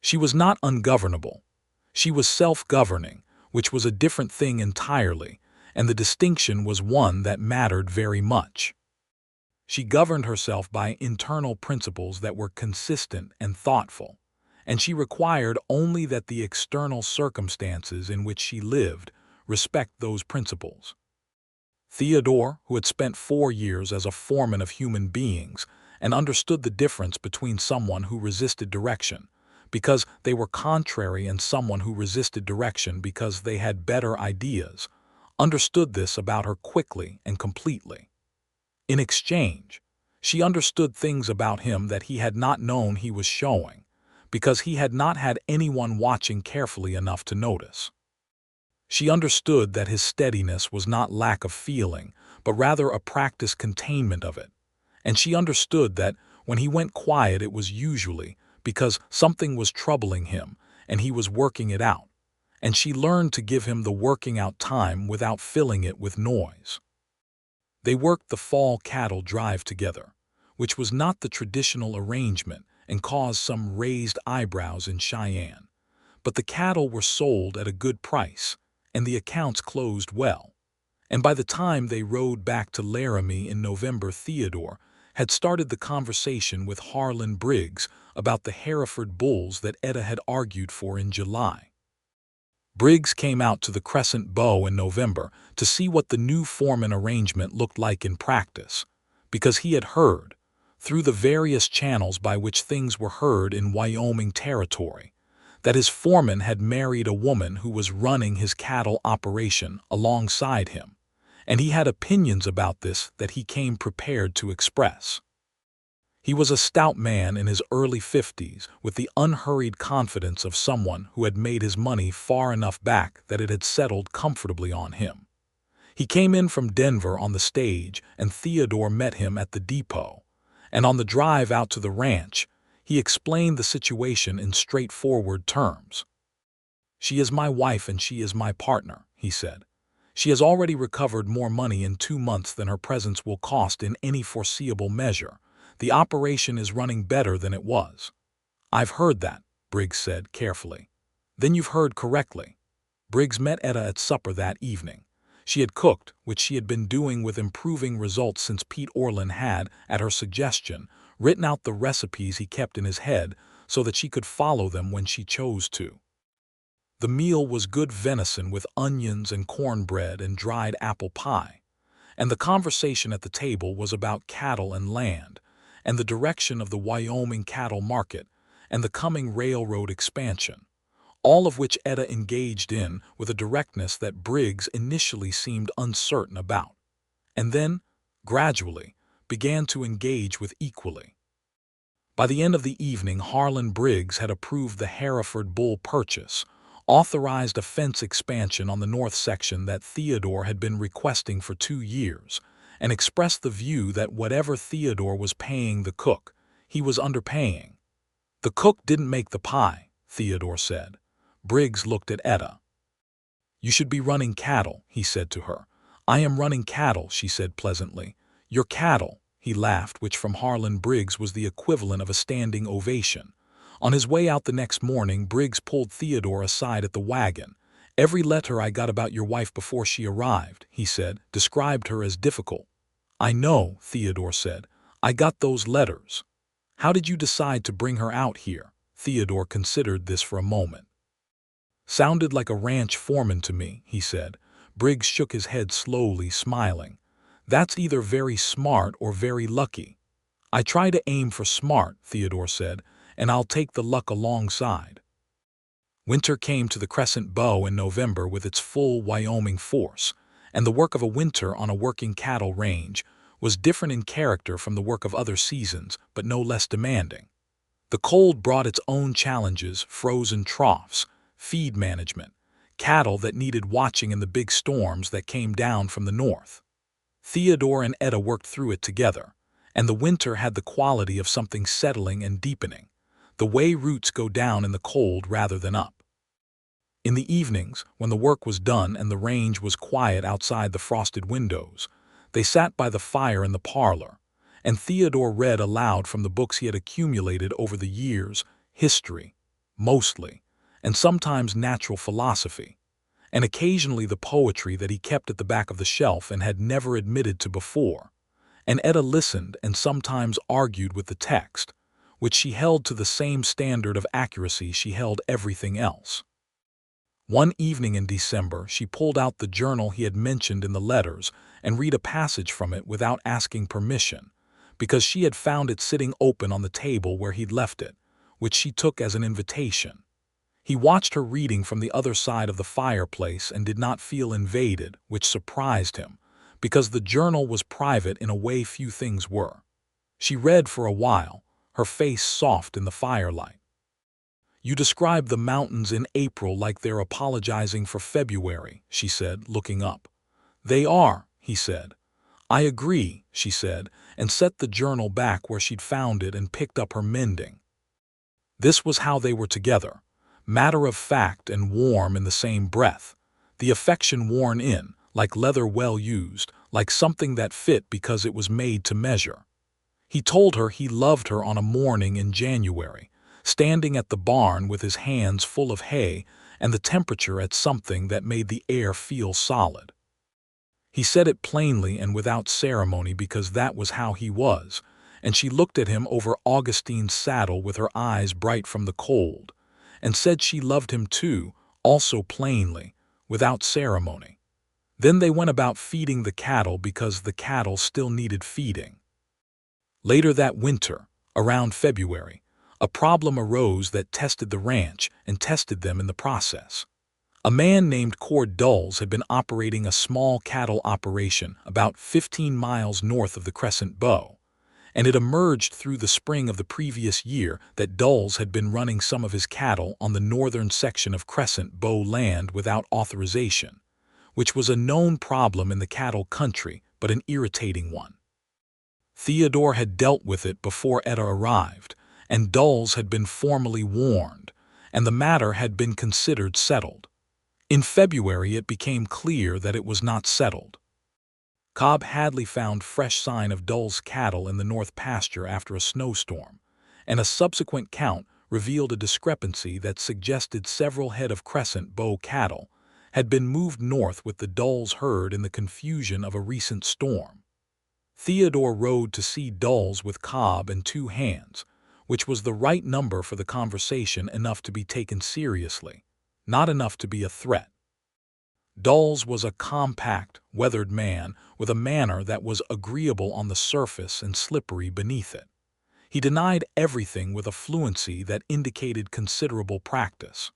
[SPEAKER 1] She was not ungovernable. She was self-governing, which was a different thing entirely, and the distinction was one that mattered very much. She governed herself by internal principles that were consistent and thoughtful, and she required only that the external circumstances in which she lived respect those principles. Theodore, who had spent 4 years as a foreman of human beings and understood the difference between someone who resisted direction because they were contrary and someone who resisted direction because they had better ideas, understood this about her quickly and completely. In exchange, she understood things about him that he had not known he was showing, because he had not had anyone watching carefully enough to notice. She understood that his steadiness was not lack of feeling, but rather a practiced containment of it, and she understood that when he went quiet it was usually because something was troubling him and he was working it out, and she learned to give him the working out time without filling it with noise. They worked the fall cattle drive together, which was not the traditional arrangement and caused some raised eyebrows in Cheyenne, but the cattle were sold at a good price, and the accounts closed well, and by the time they rode back to Laramie in November, Theodore had started the conversation with Harlan Briggs about the Hereford bulls that Etta had argued for in July. Briggs came out to the Crescent Bow in November to see what the new foreman arrangement looked like in practice, because he had heard, through the various channels by which things were heard in Wyoming Territory, that his foreman had married a woman who was running his cattle operation alongside him, and he had opinions about this that he came prepared to express. He was a stout man in his early 50s with the unhurried confidence of someone who had made his money far enough back that it had settled comfortably on him. He came in from Denver on the stage, and Theodore met him at the depot, and on the drive out to the ranch, he explained the situation in straightforward terms. "She is my wife and she is my partner," he said. "She has already recovered more money in 2 months than her presence will cost in any foreseeable measure. The operation is running better than it was." "I've heard that," Briggs said carefully. "Then you've heard correctly." Briggs met Etta at supper that evening. She had cooked, which she had been doing with improving results since Pete Orland had, at her suggestion, written out the recipes he kept in his head so that she could follow them when she chose to. The meal was good venison with onions and cornbread and dried apple pie, and the conversation at the table was about cattle and land, and the direction of the Wyoming cattle market, and the coming railroad expansion, all of which Etta engaged in with a directness that Briggs initially seemed uncertain about, and then, gradually, began to engage with equally. By the end of the evening, Harlan Briggs had approved the Hereford bull purchase, authorized a fence expansion on the north section that Theodore had been requesting for 2 years, and expressed the view that whatever Theodore was paying the cook, he was underpaying. "The cook didn't make the pie," Theodore said. Briggs looked at Etta. "You should be running cattle," he said to her. "I am running cattle," she said pleasantly. "Your cattle," he laughed, which from Harlan Briggs was the equivalent of a standing ovation. On his way out the next morning, Briggs pulled Theodore aside at the wagon. "Every letter I got about your wife before she arrived," he said, "described her as difficult." "I know," Theodore said. "I got those letters." "How did you decide to bring her out here?" Theodore considered this for a moment. "Sounded like a ranch foreman to me," he said. Briggs shook his head slowly, smiling. "That's either very smart or very lucky." "I try to aim for smart," Theodore said, "and I'll take the luck alongside." Winter came to the Crescent Bow in November with its full Wyoming force, and the work of a winter on a working cattle range was different in character from the work of other seasons, but no less demanding. The cold brought its own challenges: frozen troughs, feed management, cattle that needed watching in the big storms that came down from the north. Theodore and Etta worked through it together, and the winter had the quality of something settling and deepening, the way roots go down in the cold rather than up. In the evenings, when the work was done and the range was quiet outside the frosted windows, they sat by the fire in the parlor, and Theodore read aloud from the books he had accumulated over the years: history, mostly, and sometimes natural philosophy, and occasionally the poetry that he kept at the back of the shelf and had never admitted to before. And Etta listened and sometimes argued with the text, which she held to the same standard of accuracy she held everything else. One evening in December, she pulled out the journal he had mentioned in the letters and read a passage from it without asking permission, because she had found it sitting open on the table where he'd left it, which she took as an invitation. He watched her reading from the other side of the fireplace and did not feel invaded, which surprised him, because the journal was private in a way few things were. She read for a while, her face soft in the firelight. "You describe the mountains in April like they're apologizing for February," she said, looking up. "They are," he said. "I agree," she said, and set the journal back where she'd found it and picked up her mending. This was how they were together, matter of fact and warm in the same breath, the affection worn in, like leather well used, like something that fit because it was made to measure. He told her he loved her on a morning in January, standing at the barn with his hands full of hay and the temperature at something that made the air feel solid. He said it plainly and without ceremony because that was how he was, and she looked at him over Augustine's saddle with her eyes bright from the cold, and said she loved him too, also plainly, without ceremony. Then they went about feeding the cattle because the cattle still needed feeding. Later that winter, around February, a problem arose that tested the ranch and tested them in the process. A man named Cord Dulles had been operating a small cattle operation about 15 miles north of the Crescent Bow, and it emerged through the spring of the previous year that Dulles had been running some of his cattle on the northern section of Crescent Bow land without authorization, which was a known problem in the cattle country, but an irritating one. Theodore had dealt with it before Etta arrived, and Dulles had been formally warned, and the matter had been considered settled. In February it became clear that it was not settled. Cobb Hadley found fresh sign of Dulles' cattle in the north pasture after a snowstorm, and a subsequent count revealed a discrepancy that suggested several head of Crescent Bow cattle had been moved north with the Dulles herd in the confusion of a recent storm. Theodore rode to see Dulles with Cobb in 2 hands, which was the right number for the conversation, enough to be taken seriously, not enough to be a threat. Dulles was a compact, weathered man with a manner that was agreeable on the surface and slippery beneath it. He denied everything with a fluency that indicated considerable practice.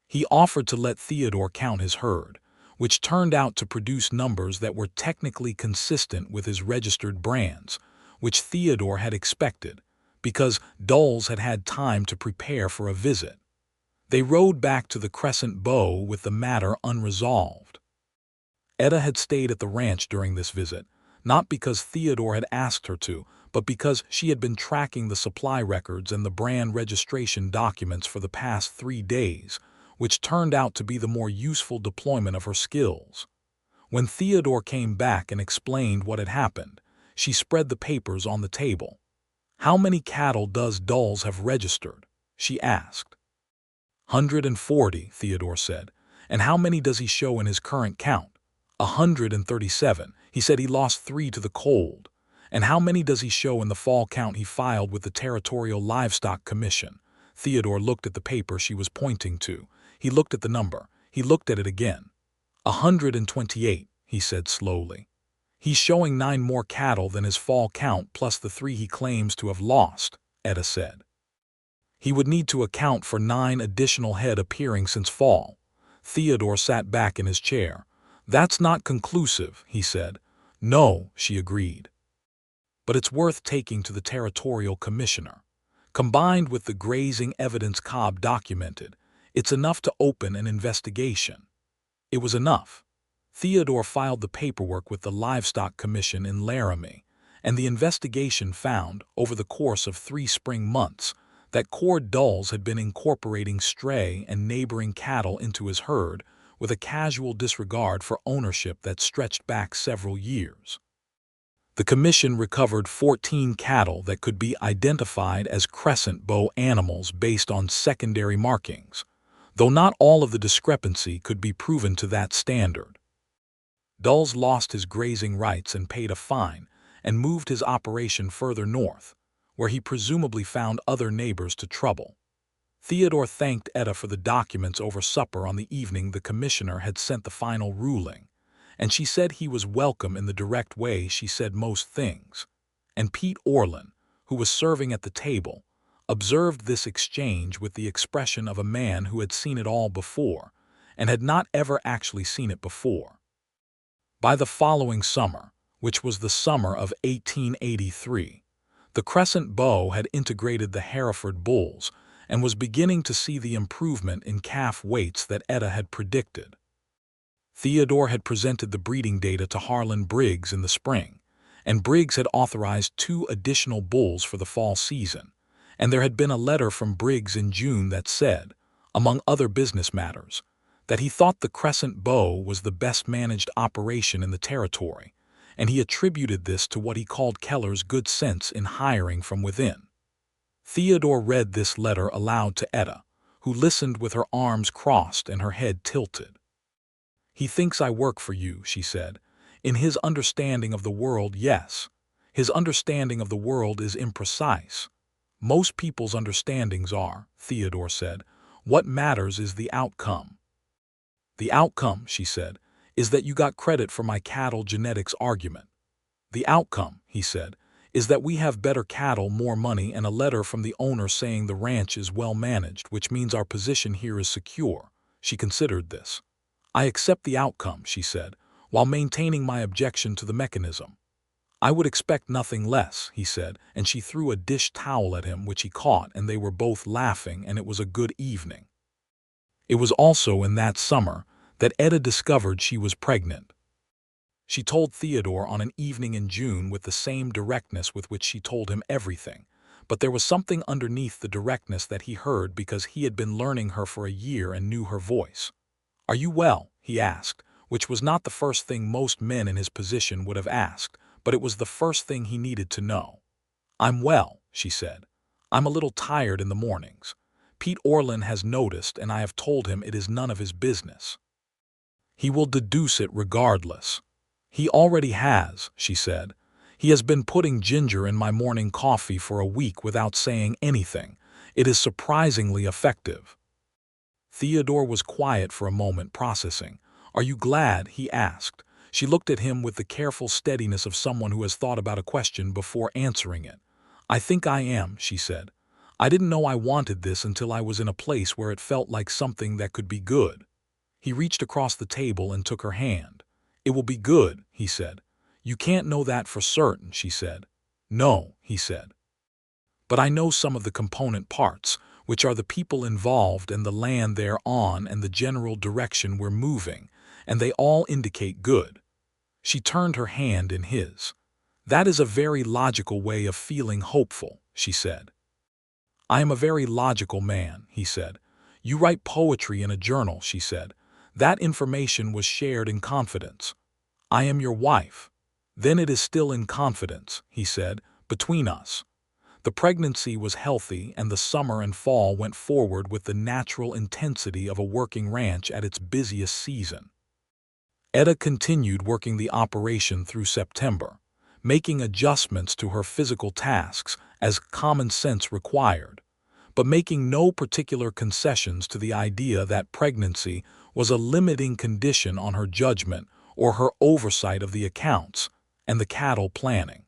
[SPEAKER 1] He offered to let Theodore count his herd, which turned out to produce numbers that were technically consistent with his registered brands, which Theodore had expected, because Dulles had had time to prepare for a visit. They rode back to the Crescent Bow with the matter unresolved. Etta had stayed at the ranch during this visit, not because Theodore had asked her to, but because she had been tracking the supply records and the brand registration documents for the past 3 days, which turned out to be the more useful deployment of her skills. When Theodore came back and explained what had happened, she spread the papers on the table. "How many cattle does Dulles have registered?" she asked. "140, Theodore said. "And how many does he show in his current count?" 137. He said he lost 3 to the cold. "And how many does he show in the fall count he filed with the Territorial Livestock Commission?" Theodore looked at the paper she was pointing to. He looked at the number. He looked at it again. 128, he said slowly. "He's showing 9 more cattle than his fall count plus the 3 he claims to have lost," Etta said. "He would need to account for 9 additional head appearing since fall." Theodore sat back in his chair. "That's not conclusive," he said. "No," she agreed. "But it's worth taking to the Territorial Commissioner. Combined with the grazing evidence Cobb documented, it's enough to open an investigation." It was enough. Theodore filed the paperwork with the Livestock Commission in Laramie, and the investigation found, over the course of 3 spring months, that Cord Dulles had been incorporating stray and neighboring cattle into his herd with a casual disregard for ownership that stretched back several years. The commission recovered 14 cattle that could be identified as crescent bow animals based on secondary markings, though not all of the discrepancy could be proven to that standard. Dulles lost his grazing rights and paid a fine and moved his operation further north, where he presumably found other neighbors to trouble. Theodore thanked Etta for the documents over supper on the evening the commissioner had sent the final ruling, and she said he was welcome in the direct way she said most things. And Pete Orland, who was serving at the table, observed this exchange with the expression of a man who had seen it all before and had not ever actually seen it before. By the following summer, which was the summer of 1883, the Crescent Bow had integrated the Hereford bulls and was beginning to see the improvement in calf weights that Etta had predicted. Theodore had presented the breeding data to Harlan Briggs in the spring, and Briggs had authorized 2 additional bulls for the fall season, and there had been a letter from Briggs in June that said, among other business matters, that he thought the Crescent Bow was the best managed operation in the territory, and he attributed this to what he called Keller's good sense in hiring from within. Theodore read this letter aloud to Etta, who listened with her arms crossed and her head tilted. "He thinks I work for you," she said. "In his understanding of the world, yes. His understanding of the world is imprecise. Most people's understandings are," Theodore said. "What matters is the outcome." "The outcome," she said, "is that you got credit for my cattle genetics argument." "The outcome," he said, "is that we have better cattle, more money, and a letter from the owner saying the ranch is well managed, which means our position here is secure." She considered this. "I accept the outcome," she said, "while maintaining my objection to the mechanism." "I would expect nothing less," he said, and she threw a dish towel at him, which he caught, and they were both laughing, and it was a good evening. It was also in that summer that Etta discovered she was pregnant. She told Theodore on an evening in June with the same directness with which she told him everything, but there was something underneath the directness that he heard because he had been learning her for a year and knew her voice. "Are you well?" he asked, which was not the first thing most men in his position would have asked, but it was the first thing he needed to know. "I'm well," she said. "I'm a little tired in the mornings. Pete Orland has noticed, and I have told him it is none of his business. He will deduce it regardless." "He already has," she said. "He has been putting ginger in my morning coffee for a week without saying anything. It is surprisingly effective." Theodore was quiet for a moment, processing. "Are you glad?" he asked. She looked at him with the careful steadiness of someone who has thought about a question before answering it. "I think I am," she said. "I didn't know I wanted this until I was in a place where it felt like something that could be good." He reached across the table and took her hand. "It will be good," he said. "You can't know that for certain," she said. "No," he said. but I know some of the component parts, which are the people involved and the land they're on and the general direction we're moving, and they all indicate good." She turned her hand in his. "That is a very logical way of feeling hopeful," she said. "I am a very logical man," he said. "You write poetry in a journal," she said. "That information was shared in confidence. I am your wife. Then it is still in confidence," he said, "between us." The pregnancy was healthy and the summer and fall went forward with the natural intensity of a working ranch at its busiest season. Etta continued working the operation through September, making adjustments to her physical tasks as common sense required, but making no particular concessions to the idea that pregnancy was a limiting condition on her judgment or her oversight of the accounts and the cattle planning.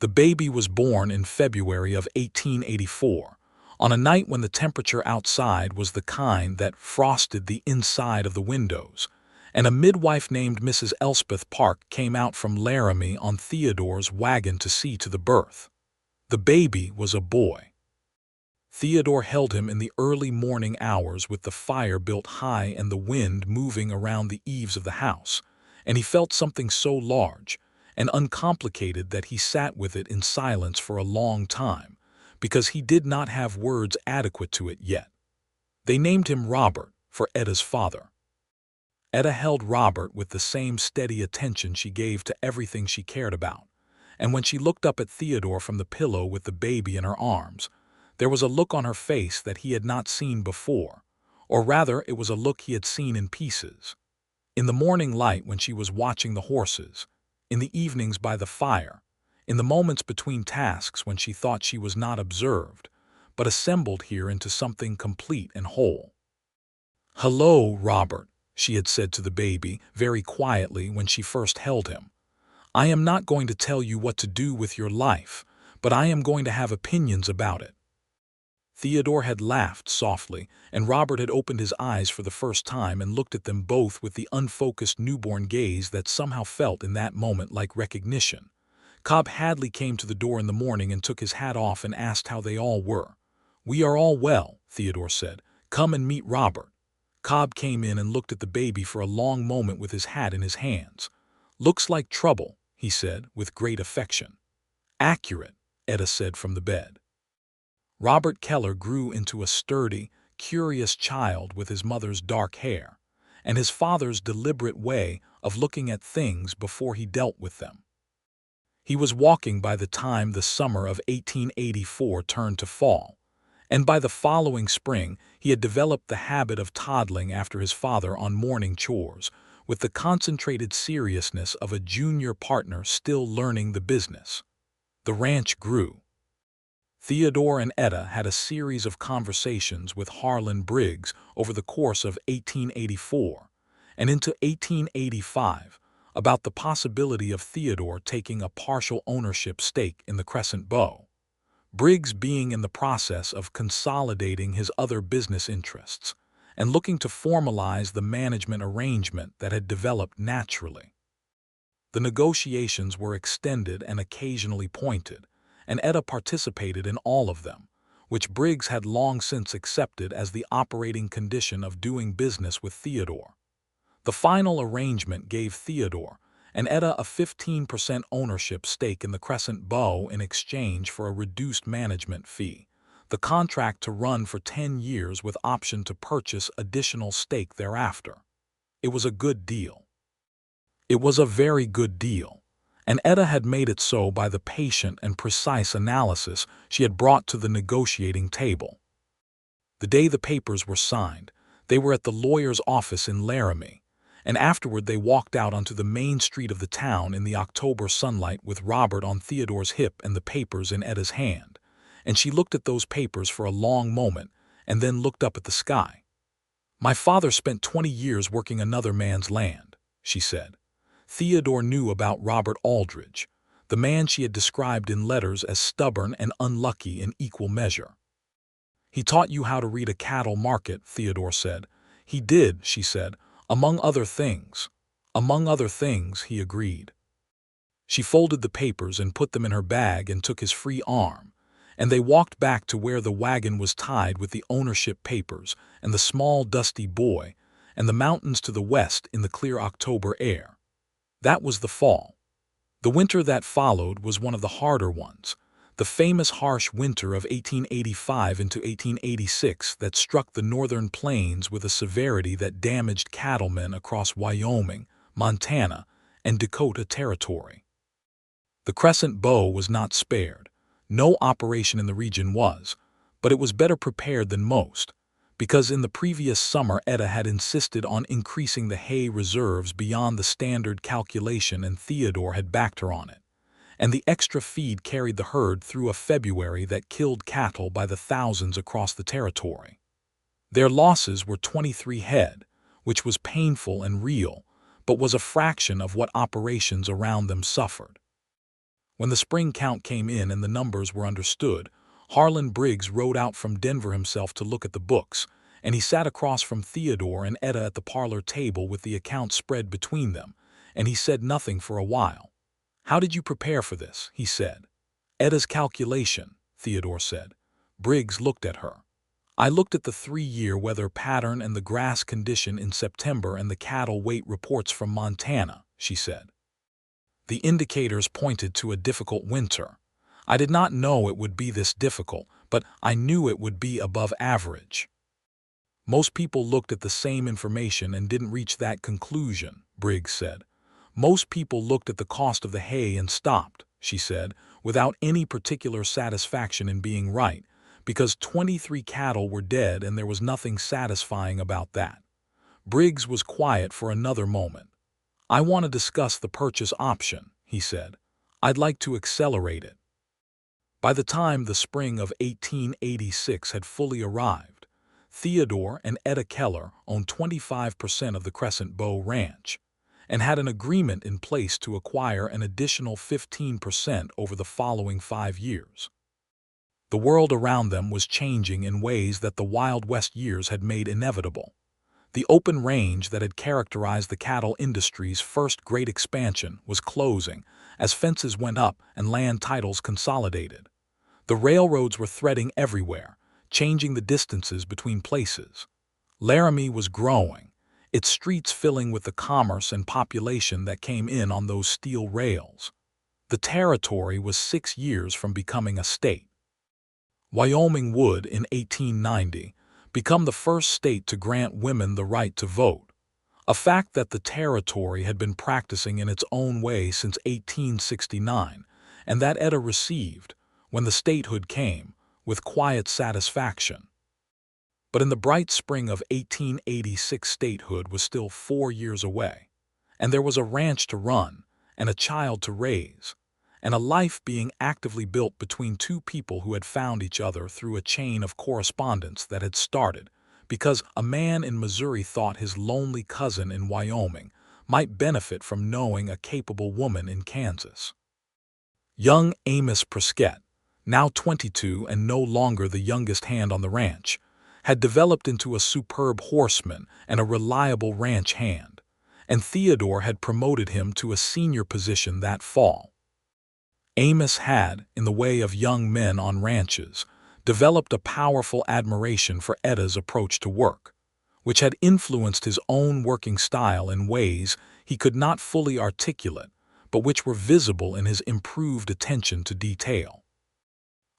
[SPEAKER 1] The baby was born in February of 1884, on a night when the temperature outside was the kind that frosted the inside of the windows, and a midwife named Mrs. Elspeth Park came out from Laramie on Theodore's wagon to see to the birth. The baby was a boy. Theodore held him in the early morning hours with the fire built high and the wind moving around the eaves of the house, and he felt something so large and uncomplicated that he sat with it in silence for a long time, because he did not have words adequate to it yet. They named him Robert, for Etta's father. Etta held Robert with the same steady attention she gave to everything she cared about, and when she looked up at Theodore from the pillow with the baby in her arms, there was a look on her face that he had not seen before, or rather it was a look he had seen in pieces. In the morning light when she was watching the horses, in the evenings by the fire, in the moments between tasks when she thought she was not observed, but assembled here into something complete and whole. "Hello, Robert," she had said to the baby very quietly when she first held him. "I am not going to tell you what to do with your life, but I am going to have opinions about it." Theodore had laughed softly, and Robert had opened his eyes for the first time and looked at them both with the unfocused newborn gaze that somehow felt in that moment like recognition. Cobb Hadley came to the door in the morning and took his hat off and asked how they all were. "We are all well," Theodore said. "Come and meet Robert." Cobb came in and looked at the baby for a long moment with his hat in his hands. "Looks like trouble," he said, with great affection. "Accurate," Etta said from the bed. Robert Keller grew into a sturdy, curious child with his mother's dark hair, and his father's deliberate way of looking at things before he dealt with them. He was walking by the time the summer of 1884 turned to fall, and by the following spring he had developed the habit of toddling after his father on morning chores, with the concentrated seriousness of a junior partner still learning the business. The ranch grew. Theodore and Etta had a series of conversations with Harlan Briggs over the course of 1884 and into 1885 about the possibility of Theodore taking a partial ownership stake in the Crescent Bow, Briggs being in the process of consolidating his other business interests and looking to formalize the management arrangement that had developed naturally. The negotiations were extended and occasionally pointed, and Etta participated in all of them, which Briggs had long since accepted as the operating condition of doing business with Theodore. The final arrangement gave Theodore and Etta a 15% ownership stake in the Crescent Bow in exchange for a reduced management fee, the contract to run for 10 years with option to purchase additional stake thereafter. It was a good deal. It was a very good deal, and Etta had made it so by the patient and precise analysis she had brought to the negotiating table. The day the papers were signed, they were at the lawyer's office in Laramie, and afterward they walked out onto the main street of the town in the October sunlight with Robert on Theodore's hip and the papers in Etta's hand, and she looked at those papers for a long moment and then looked up at the sky. "My father spent 20 years working another man's land," she said. Theodore knew about Robert Aldridge, the man she had described in letters as stubborn and unlucky in equal measure. "He taught you how to read a cattle market," Theodore said. "He did," she said. "Among other things." "Among other things," he agreed. She folded the papers and put them in her bag and took his free arm, and they walked back to where the wagon was tied with the ownership papers and the small dusty boy and the mountains to the west in the clear October air. That was the fall. The winter that followed was one of the harder ones, the famous harsh winter of 1885 into 1886 that struck the northern plains with a severity that damaged cattlemen across Wyoming, Montana, and Dakota Territory. The Crescent Bow was not spared. No operation in the region was, but it was better prepared than most, because in the previous summer Etta had insisted on increasing the hay reserves beyond the standard calculation and Theodore had backed her on it. And the extra feed carried the herd through a February that killed cattle by the thousands across the territory. Their losses were 23 head, which was painful and real, but was a fraction of what operations around them suffered. When the spring count came in and the numbers were understood, Harlan Briggs rode out from Denver himself to look at the books, and he sat across from Theodore and Etta at the parlor table with the account spread between them, and he said nothing for a while. "How did you prepare for this?" he said. "Etta's calculation," Theodore said. Briggs looked at her. "I looked at the 3-year weather pattern and the grass condition in September and the cattle weight reports from Montana," she said. "The indicators pointed to a difficult winter. I did not know it would be this difficult, but I knew it would be above average." "Most people looked at the same information and didn't reach that conclusion," Briggs said. "Most people looked at the cost of the hay and stopped," she said, "without any particular satisfaction in being right, because 23 cattle were dead and there was nothing satisfying about that." Briggs was quiet for another moment. "I want to discuss the purchase option," he said. "I'd like to accelerate it." By the time the spring of 1886 had fully arrived, Theodore and Etta Keller owned 25% of the Crescent Bow Ranch and had an agreement in place to acquire an additional 15% over the following 5 years. The world around them was changing in ways that the Wild West years had made inevitable. The open range that had characterized the cattle industry's first great expansion was closing as fences went up and land titles consolidated. The railroads were threading everywhere, changing the distances between places. Laramie was growing, its streets filling with the commerce and population that came in on those steel rails. The territory was 6 years from becoming a state. Wyoming would, in 1890, become the first state to grant women the right to vote, a fact that the territory had been practicing in its own way since 1869, and that Etta received, when the statehood came, with quiet satisfaction. But in the bright spring of 1886, statehood was still 4 years away, and there was a ranch to run, and a child to raise, and a life being actively built between two people who had found each other through a chain of correspondence that had started because a man in Missouri thought his lonely cousin in Wyoming might benefit from knowing a capable woman in Kansas. Young Amos Prescott, now 22 and no longer the youngest hand on the ranch, had developed into a superb horseman and a reliable ranch hand, and Theodore had promoted him to a senior position that fall. Amos had, in the way of young men on ranches, developed a powerful admiration for Etta's approach to work, which had influenced his own working style in ways he could not fully articulate, but which were visible in his improved attention to detail.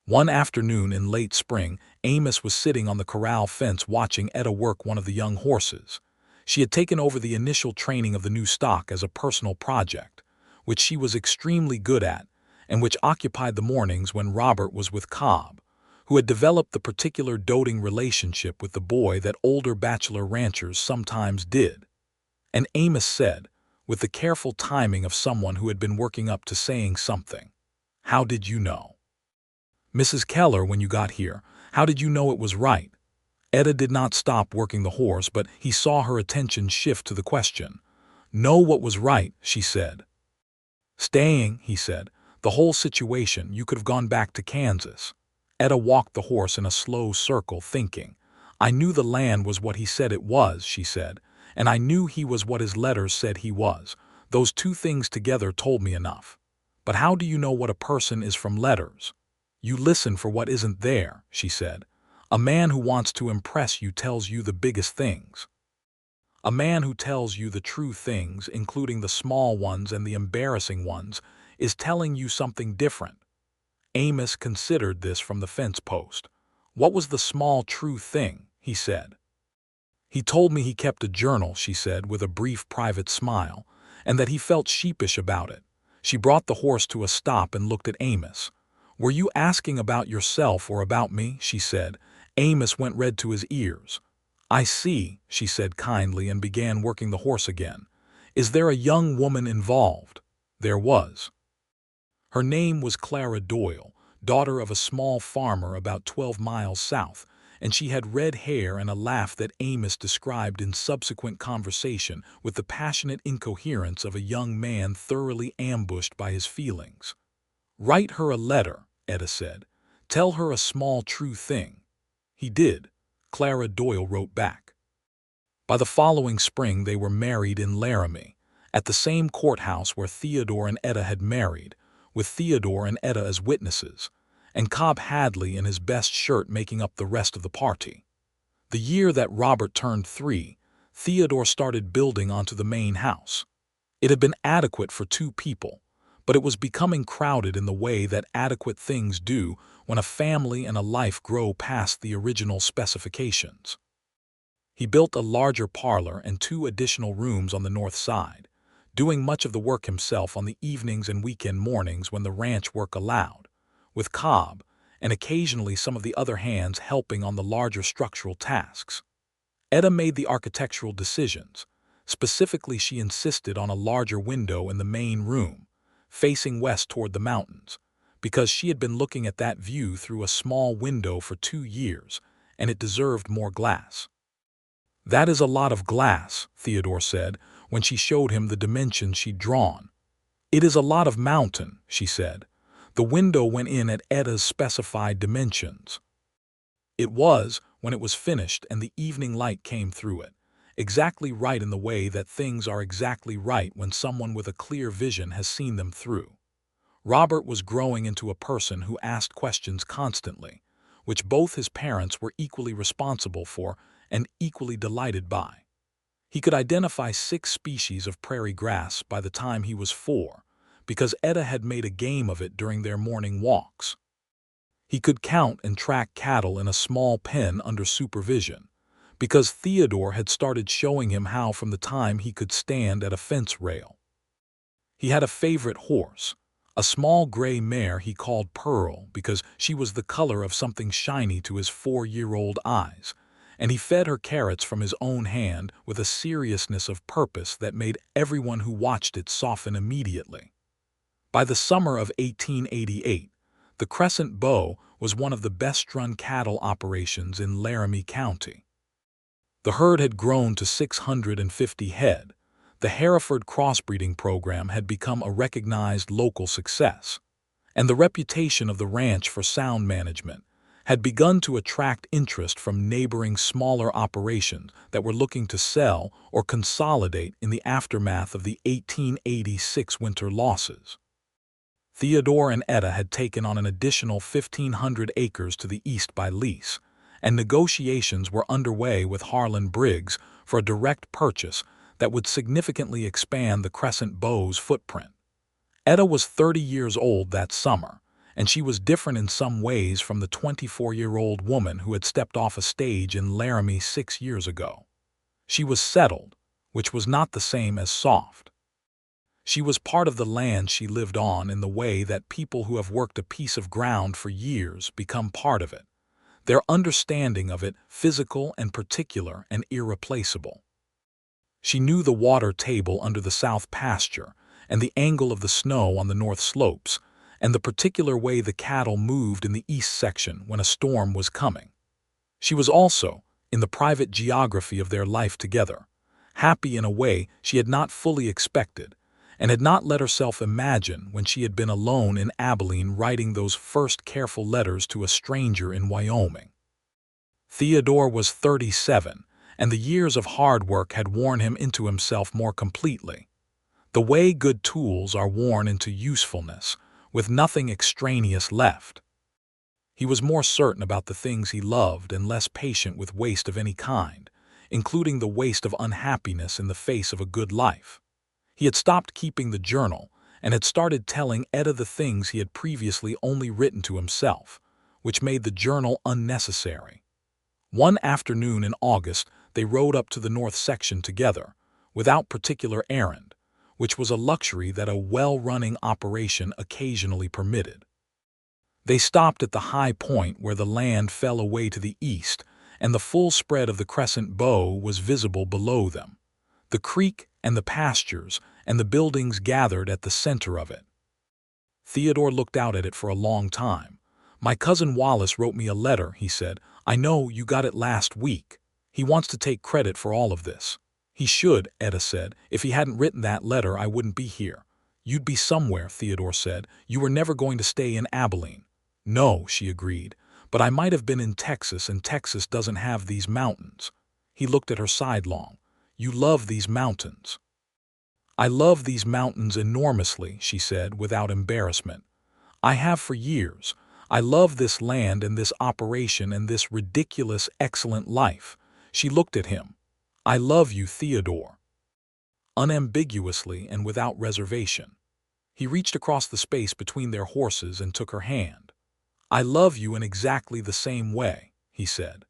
[SPEAKER 1] One afternoon in late spring, Amos was sitting on the corral fence watching Etta work one of the young horses. She had taken over the initial training of the new stock as a personal project, which she was extremely good at, and which occupied the mornings when Robert was with Cobb, who had developed the particular doting relationship with the boy that older bachelor ranchers sometimes did. And Amos said, with the careful timing of someone who had been working up to saying something, "How did you know?" "Mrs. Keller, when you got here, how did you know it was right?" Etta did not stop working the horse, but he saw her attention shift to the question. "Know what was right," she said. "Staying," he said. "The whole situation, you could have gone back to Kansas." Etta walked the horse in a slow circle, thinking. "I knew the land was what he said it was," she said, "and I knew he was what his letters said he was. Those two things together told me enough. But how do you know what a person is from letters? "You listen for what isn't there," she said. "A man who wants to impress you tells you the biggest things. A man who tells you the true things, including the small ones and the embarrassing ones, is telling you something different." Amos considered this from the fence post. "What was the small true thing?" he said. "He told me he kept a journal," she said, with a brief private smile, "and that he felt sheepish about it." She brought the horse to a stop and looked at Amos. "Were you asking about yourself or about me?" she said. Amos went red to his ears. "I see," she said kindly, and began working the horse again. "Is there a young woman involved?" There was. Her name was Clara Doyle, daughter of a small farmer about 12 miles south, and she had red hair and a laugh that Amos described in subsequent conversation with the passionate incoherence of a young man thoroughly ambushed by his feelings. "Write her a letter," Etta said. "Tell her a small true thing." He did. Clara Doyle wrote back. By the following spring they were married in Laramie, at the same courthouse where Theodore and Etta had married, with Theodore and Etta as witnesses, and Cobb Hadley in his best shirt making up the rest of the party. The year that Robert turned 3, Theodore started building onto the main house. It had been adequate for 2 people, but it was becoming crowded in the way that adequate things do when a family and a life grow past the original specifications. He built a larger parlor and 2 additional rooms on the north side, doing much of the work himself on the evenings and weekend mornings when the ranch work allowed, with Cobb and occasionally some of the other hands helping on the larger structural tasks. Etta made the architectural decisions. Specifically, she insisted on a larger window in the main room, facing west toward the mountains, because she had been looking at that view through a small window for 2 years, and it deserved more glass. "That is a lot of glass," Theodore said, when she showed him the dimensions she'd drawn. "It is a lot of mountain," she said. The window went in at Etta's specified dimensions. It was, when it was finished and the evening light came through it, exactly right in the way that things are exactly right when someone with a clear vision has seen them through. Robert was growing into a person who asked questions constantly, which both his parents were equally responsible for and equally delighted by. He could identify 6 species of prairie grass by the time he was 4, because Etta had made a game of it during their morning walks. He could count and track cattle in a small pen under supervision, because Theodore had started showing him how from the time he could stand at a fence rail. He had a favorite horse, a small gray mare he called Pearl because she was the color of something shiny to his 4-year-old eyes, and he fed her carrots from his own hand with a seriousness of purpose that made everyone who watched it soften immediately. By the summer of 1888, the Crescent Bow was one of the best-run cattle operations in Laramie County. The herd had grown to 650 head. The Hereford crossbreeding program had become a recognized local success, and the reputation of the ranch for sound management had begun to attract interest from neighboring smaller operations that were looking to sell or consolidate in the aftermath of the 1886 winter losses. Theodore and Etta had taken on an additional 1,500 acres to the east by lease, and negotiations were underway with Harlan Briggs for a direct purchase that would significantly expand the Crescent Bow's footprint. Etta was 30 years old that summer, and she was different in some ways from the 24-year-old woman who had stepped off a stage in Laramie 6 years ago. She was settled, which was not the same as soft. She was part of the land she lived on in the way that people who have worked a piece of ground for years become part of it, their understanding of it physical and particular and irreplaceable. She knew the water table under the south pasture and the angle of the snow on the north slopes, and the particular way the cattle moved in the east section when a storm was coming. She was also, in the private geography of their life together, happy in a way she had not fully expected, and had not let herself imagine when she had been alone in Abilene writing those first careful letters to a stranger in Wyoming. Theodore was 37, and the years of hard work had worn him into himself more completely. The way good tools are worn into usefulness, with nothing extraneous left. He was more certain about the things he loved and less patient with waste of any kind, including the waste of unhappiness in the face of a good life. He had stopped keeping the journal and had started telling Etta the things he had previously only written to himself, which made the journal unnecessary. One afternoon in August, they rode up to the north section together, without particular errand, which was a luxury that a well-running operation occasionally permitted. They stopped at the high point where the land fell away to the east, and the full spread of the crescent bow was visible below them. The creek and the pastures and the buildings gathered at the center of it. Theodore looked out at it for a long time. "My cousin Wallace wrote me a letter," he said. "I know you got it last week. He wants to take credit for all of this." "He should," Etta said. "If he hadn't written that letter, I wouldn't be here." "You'd be somewhere," Theodore said. "You were never going to stay in Abilene." "No," she agreed, "but I might have been in Texas, and Texas doesn't have these mountains." He looked at her sidelong. "You love these mountains." "I love these mountains enormously," she said, without embarrassment. "I have for years. I love this land and this operation and this ridiculous, excellent life." She looked at him. "I love you, Theodore." Unambiguously and without reservation. He reached across the space between their horses and took her hand. "I love you in exactly the same way," he said.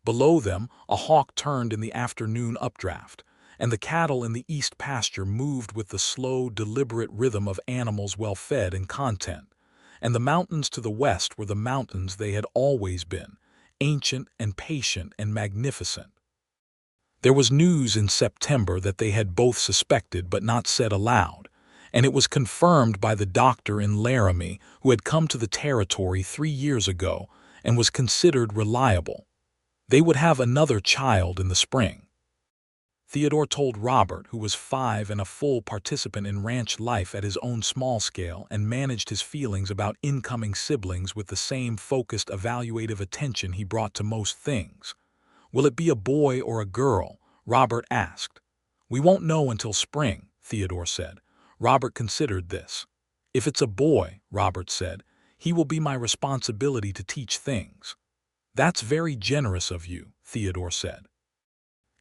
[SPEAKER 1] Below them, a hawk turned in the afternoon updraft, and the cattle in the east pasture moved with the slow, deliberate rhythm of animals well fed and content, and the mountains to the west were the mountains they had always been, ancient and patient and magnificent. There was news in September that they had both suspected but not said aloud, and it was confirmed by the doctor in Laramie who had come to the territory 3 years ago and was considered reliable. They would have another child in the spring. Theodore told Robert, who was 5 and a full participant in ranch life at his own small scale and managed his feelings about incoming siblings with the same focused, evaluative attention he brought to most things. "Will it be a boy or a girl?" Robert asked. "We won't know until spring," Theodore said. Robert considered this. "If it's a boy," Robert said, "he will be my responsibility to teach things." "That's very generous of you," Theodore said.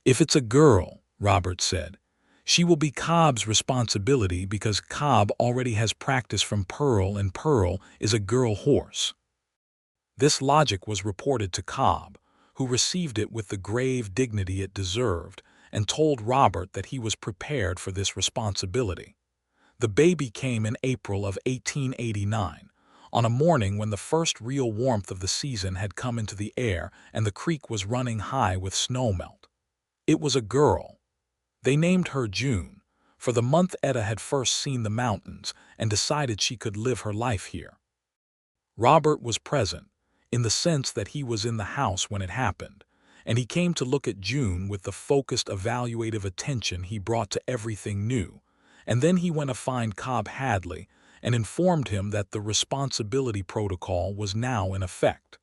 [SPEAKER 1] "If it's a girl," Robert said, "she will be Cobb's responsibility because Cobb already has practice from Pearl, and Pearl is a girl horse." This logic was reported to Cobb, who received it with the grave dignity it deserved and told Robert that he was prepared for this responsibility. The baby came in April of 1889, on a morning when the first real warmth of the season had come into the air and the creek was running high with snowmelt. It was a girl. They named her June, for the month Etta had first seen the mountains and decided she could live her life here. Robert was present, in the sense that he was in the house when it happened, and he came to look at June with the focused, evaluative attention he brought to everything new. And then he went to find Cobb Hadley and informed him that the responsibility protocol was now in effect.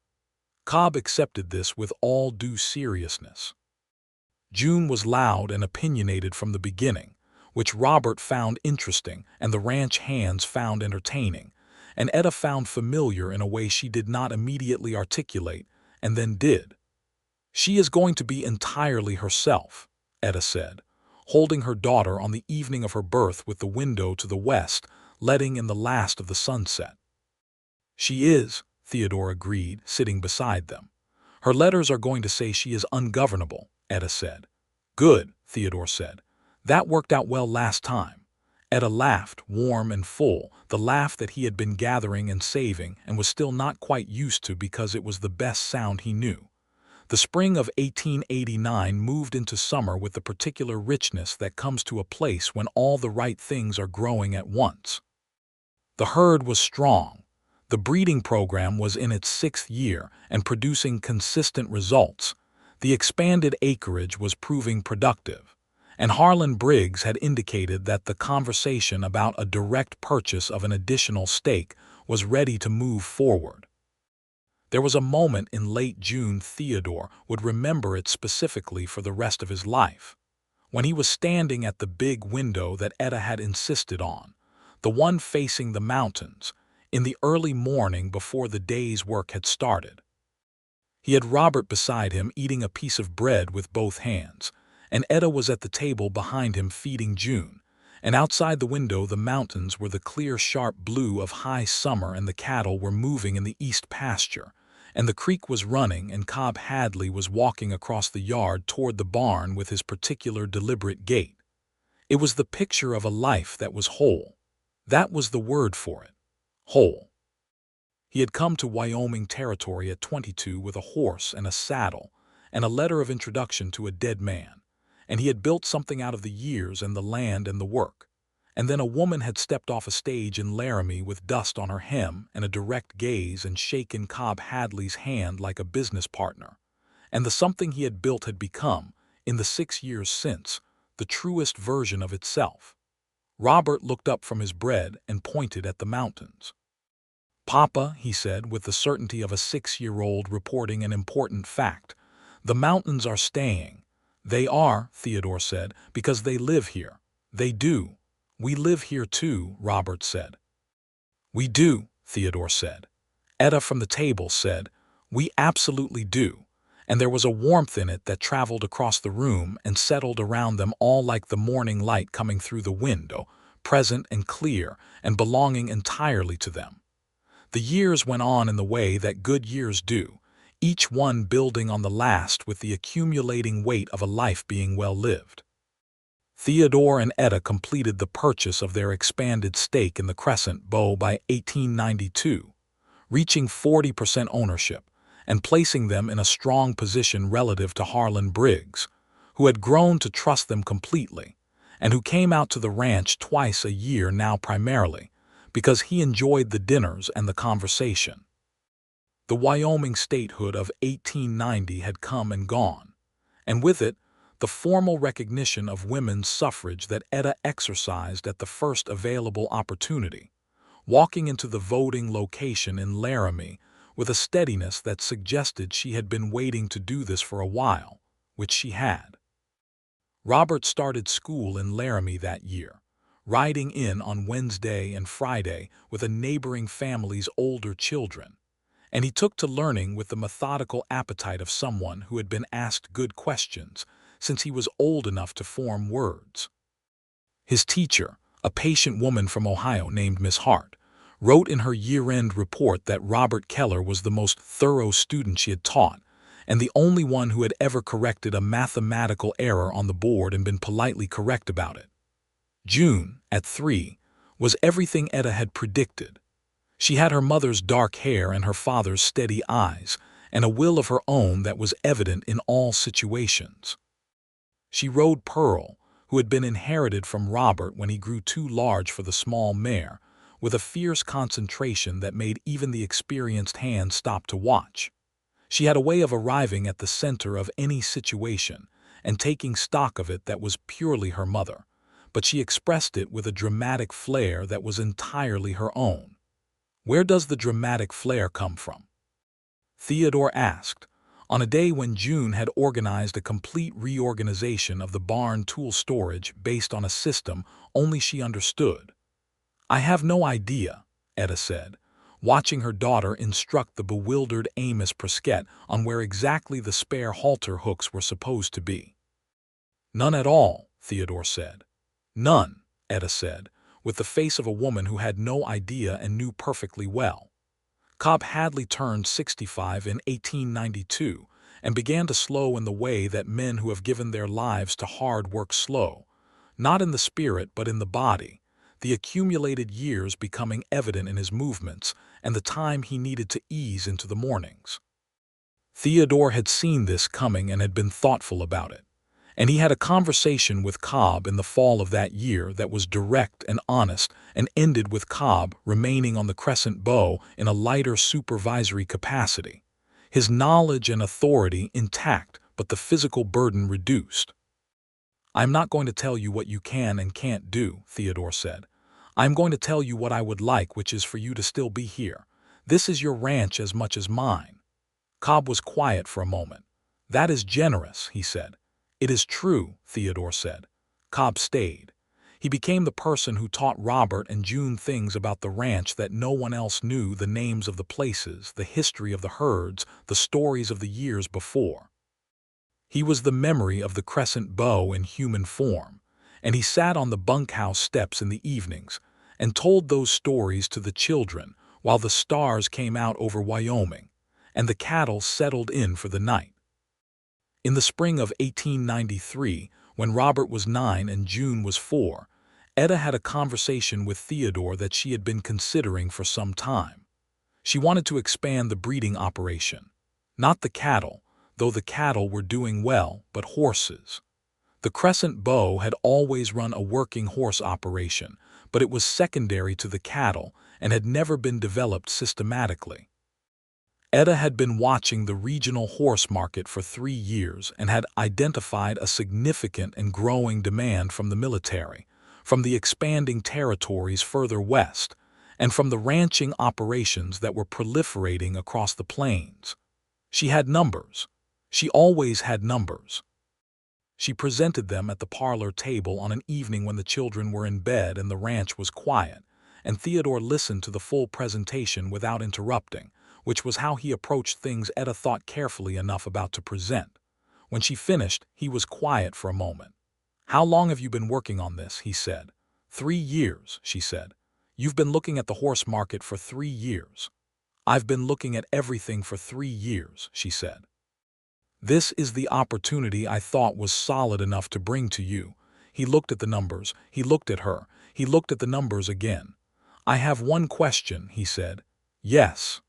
[SPEAKER 1] Cobb accepted this with all due seriousness. June was loud and opinionated from the beginning, which Robert found interesting and the ranch hands found entertaining, and Etta found familiar in a way she did not immediately articulate, and then did. "She is going to be entirely herself," Etta said, holding her daughter on the evening of her birth with the window to the west, letting in the last of the sunset. "She is," Theodore agreed, sitting beside them. "Her letters are going to say she is ungovernable," Etta said. "Good," Theodore said. "That worked out well last time." Etta laughed, warm and full, the laugh that he had been gathering and saving and was still not quite used to because it was the best sound he knew. The spring of 1889 moved into summer with the particular richness that comes to a place when all the right things are growing at once. The herd was strong. The breeding program was in its 6th year and producing consistent results. The expanded acreage was proving productive, and Harlan Briggs had indicated that the conversation about a direct purchase of an additional stake was ready to move forward. There was a moment in late June Theodore would remember it specifically for the rest of his life, when he was standing at the big window that Etta had insisted on, the one facing the mountains, in the early morning before the day's work had started. He had Robert beside him eating a piece of bread with both hands, and Etta was at the table behind him feeding June, and outside the window the mountains were the clear sharp blue of high summer, and the cattle were moving in the east pasture, and the creek was running, and Cobb Hadley was walking across the yard toward the barn with his particular deliberate gait. It was the picture of a life that was whole. That was the word for it. Whole. He had come to Wyoming Territory at 22 with a horse and a saddle and a letter of introduction to a dead man, and he had built something out of the years and the land and the work. And then a woman had stepped off a stage in Laramie with dust on her hem and a direct gaze and shaken Cobb Hadley's hand like a business partner. And the something he had built had become, in the 6 years since, the truest version of itself. Robert looked up from his bread and pointed at the mountains. "Papa," he said with the certainty of a 6-year-old reporting an important fact, "the mountains are staying." "They are," Theodore said, "because they live here." "They do. We live here too," Robert said. "We do," Theodore said. Etta from the table said, "We absolutely do." And there was a warmth in it that traveled across the room and settled around them all like the morning light coming through the window, present and clear and belonging entirely to them. The years went on in the way that good years do, each one building on the last with the accumulating weight of a life being well lived. Theodore and Etta completed the purchase of their expanded stake in the Crescent Bow by 1892, reaching 40% ownership and placing them in a strong position relative to Harlan Briggs, who had grown to trust them completely, and who came out to the ranch twice a year now primarily, because he enjoyed the dinners and the conversation. The Wyoming statehood of 1890 had come and gone, and with it, the formal recognition of women's suffrage that Etta exercised at the first available opportunity, walking into the voting location in Laramie with a steadiness that suggested she had been waiting to do this for a while, which she had. Robert started school in Laramie that year, riding in on Wednesday and Friday with a neighboring family's older children, and he took to learning with the methodical appetite of someone who had been asked good questions since he was old enough to form words. His teacher, a patient woman from Ohio named Miss Hart, wrote in her year-end report that Robert Keller was the most thorough student she had taught, and the only one who had ever corrected a mathematical error on the board and been politely correct about it. June, at 3, was everything Etta had predicted. She had her mother's dark hair and her father's steady eyes, and a will of her own that was evident in all situations. She rode Pearl, who had been inherited from Robert when he grew too large for the small mare, with a fierce concentration that made even the experienced hand stop to watch. She had a way of arriving at the center of any situation and taking stock of it that was purely her mother, but she expressed it with a dramatic flair that was entirely her own. Where does the dramatic flair come from? Theodore asked, on a day when June had organized a complete reorganization of the barn tool storage based on a system only she understood. "I have no idea," Etta said, watching her daughter instruct the bewildered Amos Prescott on where exactly the spare halter hooks were supposed to be. "None at all," Theodore said. "None," Etta said, with the face of a woman who had no idea and knew perfectly well. Cobb Hadley turned 65 in 1892 and began to slow in the way that men who have given their lives to hard work slow, not in the spirit but in the body, the accumulated years becoming evident in his movements and the time he needed to ease into the mornings. Theodore had seen this coming and had been thoughtful about it, and he had a conversation with Cobb in the fall of that year that was direct and honest and ended with Cobb remaining on the Crescent Bow in a lighter supervisory capacity, his knowledge and authority intact but the physical burden reduced. "I'm not going to tell you what you can and can't do," Theodore said. "I'm going to tell you what I would like, which is for you to still be here. This is your ranch as much as mine." Cobb was quiet for a moment. "That is generous," he said. "It is true," Theodore said. Cobb stayed. He became the person who taught Robert and June things about the ranch that no one else knew: the names of the places, the history of the herds, the stories of the years before. He was the memory of the crescent bow in human form, and he sat on the bunkhouse steps in the evenings and told those stories to the children while the stars came out over Wyoming and the cattle settled in for the night. In the spring of 1893, when Robert was 9 and June was 4, Etta had a conversation with Theodore that she had been considering for some time. She wanted to expand the breeding operation. Not the cattle, though the cattle were doing well, but horses. The Crescent Bow had always run a working horse operation, but it was secondary to the cattle and had never been developed systematically. Etta had been watching the regional horse market for 3 years and had identified a significant and growing demand from the military, from the expanding territories further west, and from the ranching operations that were proliferating across the plains. She had numbers. She always had numbers. She presented them at the parlor table on an evening when the children were in bed and the ranch was quiet, and Theodore listened to the full presentation without interrupting, which was how he approached things Etta thought carefully enough about to present. When she finished, he was quiet for a moment. "How long have you been working on this?" he said. 3 years, she said. "You've been looking at the horse market for 3 years." "I've been looking at everything for 3 years, she said. "This is the opportunity I thought was solid enough to bring to you." He looked at the numbers, he looked at her, he looked at the numbers again. "I have one question," he said. "Yes."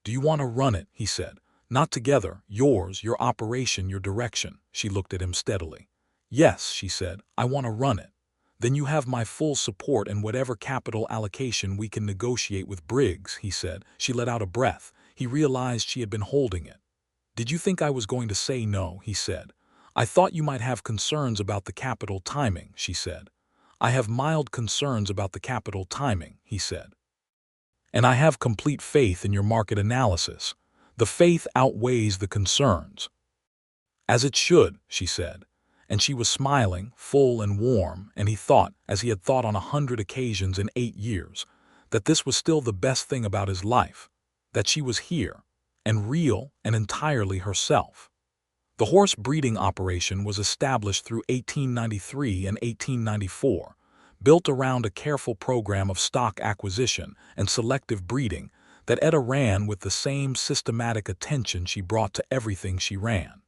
[SPEAKER 1] "Do you want to run it?" he said. "Not together, yours, your operation, your direction." She looked at him steadily. "Yes," she said, "I want to run it." "Then you have my full support and whatever capital allocation we can negotiate with Briggs," he said. She let out a breath. He realized she had been holding it. "Did you think I was going to say no?" he said. "I thought you might have concerns about the capital timing," she said. "I have mild concerns about the capital timing," he said. "And I have complete faith in your market analysis. The faith outweighs the concerns." "As it should," she said. And she was smiling, full and warm, and he thought, as he had thought on 100 occasions in 8 years, that this was still the best thing about his life, that she was here, and real and entirely herself. The horse breeding operation was established through 1893 and 1894, built around a careful program of stock acquisition and selective breeding that Etta ran with the same systematic attention she brought to everything she ran.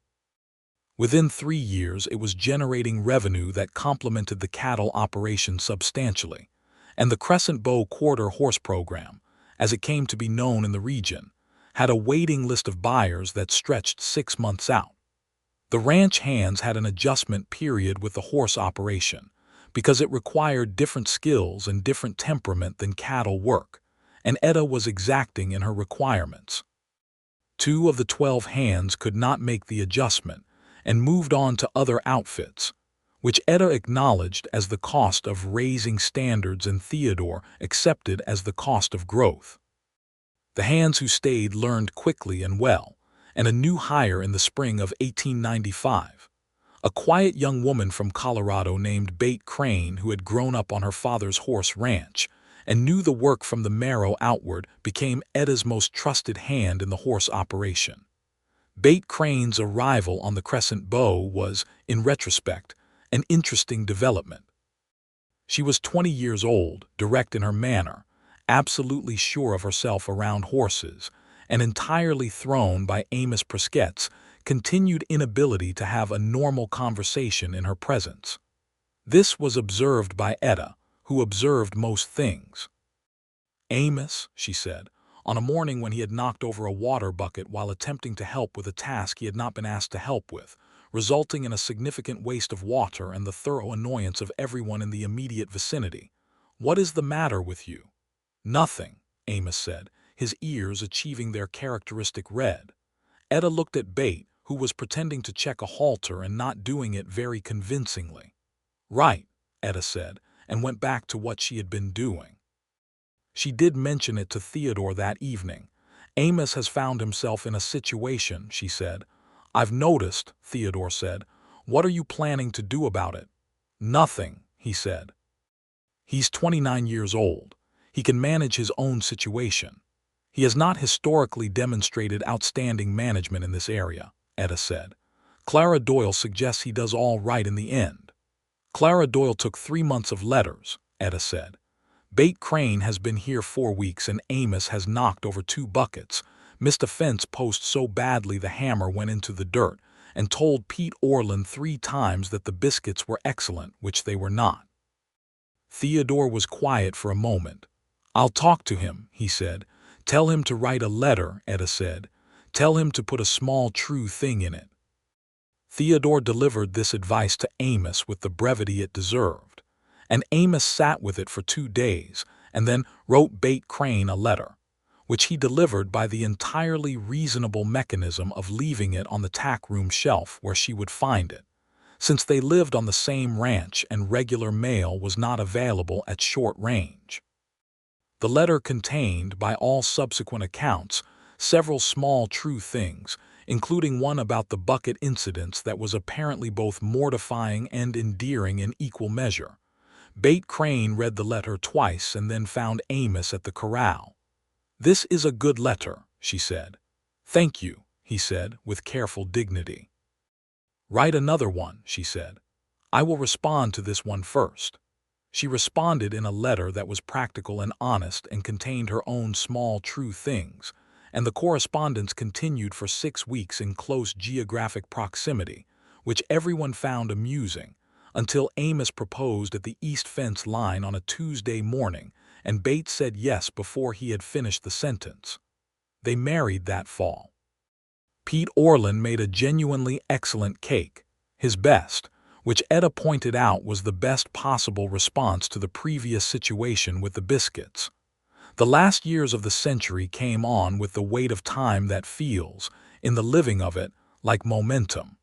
[SPEAKER 1] Within 3 years, it was generating revenue that complemented the cattle operation substantially, and the Crescent Bow Quarter Horse Program, as it came to be known in the region, had a waiting list of buyers that stretched 6 months out. The ranch hands had an adjustment period with the horse operation, because it required different skills and different temperament than cattle work, and Etta was exacting in her requirements. 2 of the 12 hands could not make the adjustment and moved on to other outfits, which Etta acknowledged as the cost of raising standards and Theodore accepted as the cost of growth. The hands who stayed learned quickly and well, and a new hire in the spring of 1895. A quiet young woman from Colorado named Bate Crane, who had grown up on her father's horse ranch and knew the work from the marrow outward, became Etta's most trusted hand in the horse operation. Bate Crane's arrival on the Crescent Bow was, in retrospect, an interesting development. She was 20 years old, direct in her manner, absolutely sure of herself around horses, and entirely thrown by Amos Prescott's continued inability to have a normal conversation in her presence. This was observed by Etta, who observed most things. "Amos," she said, on a morning when he had knocked over a water bucket while attempting to help with a task he had not been asked to help with, resulting in a significant waste of water and the thorough annoyance of everyone in the immediate vicinity. "What is the matter with you?" "Nothing," Amos said, his ears achieving their characteristic red. Etta looked at Bate, who was pretending to check a halter and not doing it very convincingly. "Right," Etta said, and went back to what she had been doing. She did mention it to Theodore that evening. "Amos has found himself in a situation," she said. "I've noticed," Theodore said. "What are you planning to do about it?" "Nothing," he said. He's 29 years old. He can manage his own situation. He has not historically demonstrated outstanding management in this area, Etta said. Clara Doyle suggests he does all right in the end. Clara Doyle took 3 months of letters, Etta said. Bate Crane has been here 4 weeks and Amos has knocked over 2 buckets, missed a fence post so badly the hammer went into the dirt, and told Pete Orland 3 times that the biscuits were excellent, which they were not. Theodore was quiet for a moment. I'll talk to him, he said. Tell him to write a letter, Etta said. Tell him to put a small true thing in it. Theodore delivered this advice to Amos with the brevity it deserved, and Amos sat with it for 2 days and then wrote Bate Crane a letter, which he delivered by the entirely reasonable mechanism of leaving it on the tack room shelf where she would find it, since they lived on the same ranch and regular mail was not available at short range. The letter contained, by all subsequent accounts, several small true things, including one about the bucket incidents that was apparently both mortifying and endearing in equal measure. Bate Crane read the letter twice and then found Amos at the corral. "This is a good letter," she said. "Thank you," he said, with careful dignity. "Write another one," she said. "I will respond to this one first." She responded in a letter that was practical and honest and contained her own small true things, and the correspondence continued for 6 weeks in close geographic proximity, which everyone found amusing, until Amos proposed at the east fence line on a Tuesday morning, and Bates said yes before he had finished the sentence. They married that fall. Pete Orland made a genuinely excellent cake, his best, which Etta pointed out was the best possible response to the previous situation with the biscuits. The last years of the century came on with the weight of time that feels, in the living of it, like momentum.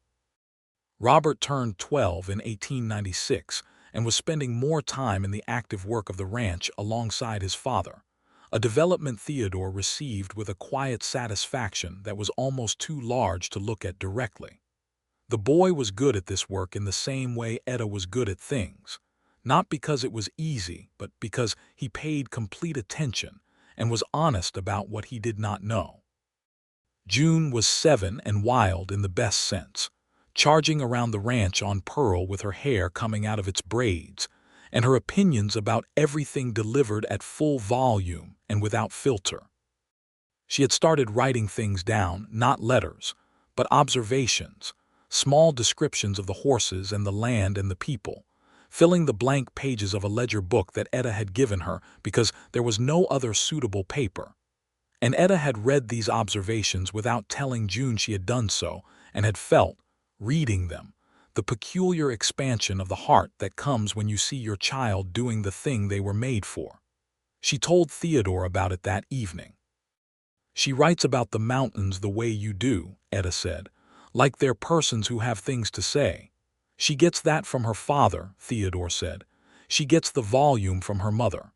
[SPEAKER 1] Robert turned 12 in 1896 and was spending more time in the active work of the ranch alongside his father, a development Theodore received with a quiet satisfaction that was almost too large to look at directly. The boy was good at this work in the same way Etta was good at things. Not because it was easy, but because he paid complete attention and was honest about what he did not know. June was 7 and wild in the best sense, charging around the ranch on Pearl with her hair coming out of its braids, and her opinions about everything delivered at full volume and without filter. She had started writing things down, not letters, but observations, small descriptions of the horses and the land and the people, filling the blank pages of a ledger book that Etta had given her because there was no other suitable paper. And Etta had read these observations without telling June she had done so, and had felt, reading them, the peculiar expansion of the heart that comes when you see your child doing the thing they were made for. She told Theodore about it that evening. "She writes about the mountains the way you do," Etta said, "like they're persons who have things to say. She gets that from her father," Theodore said. "She gets the volume from her mother."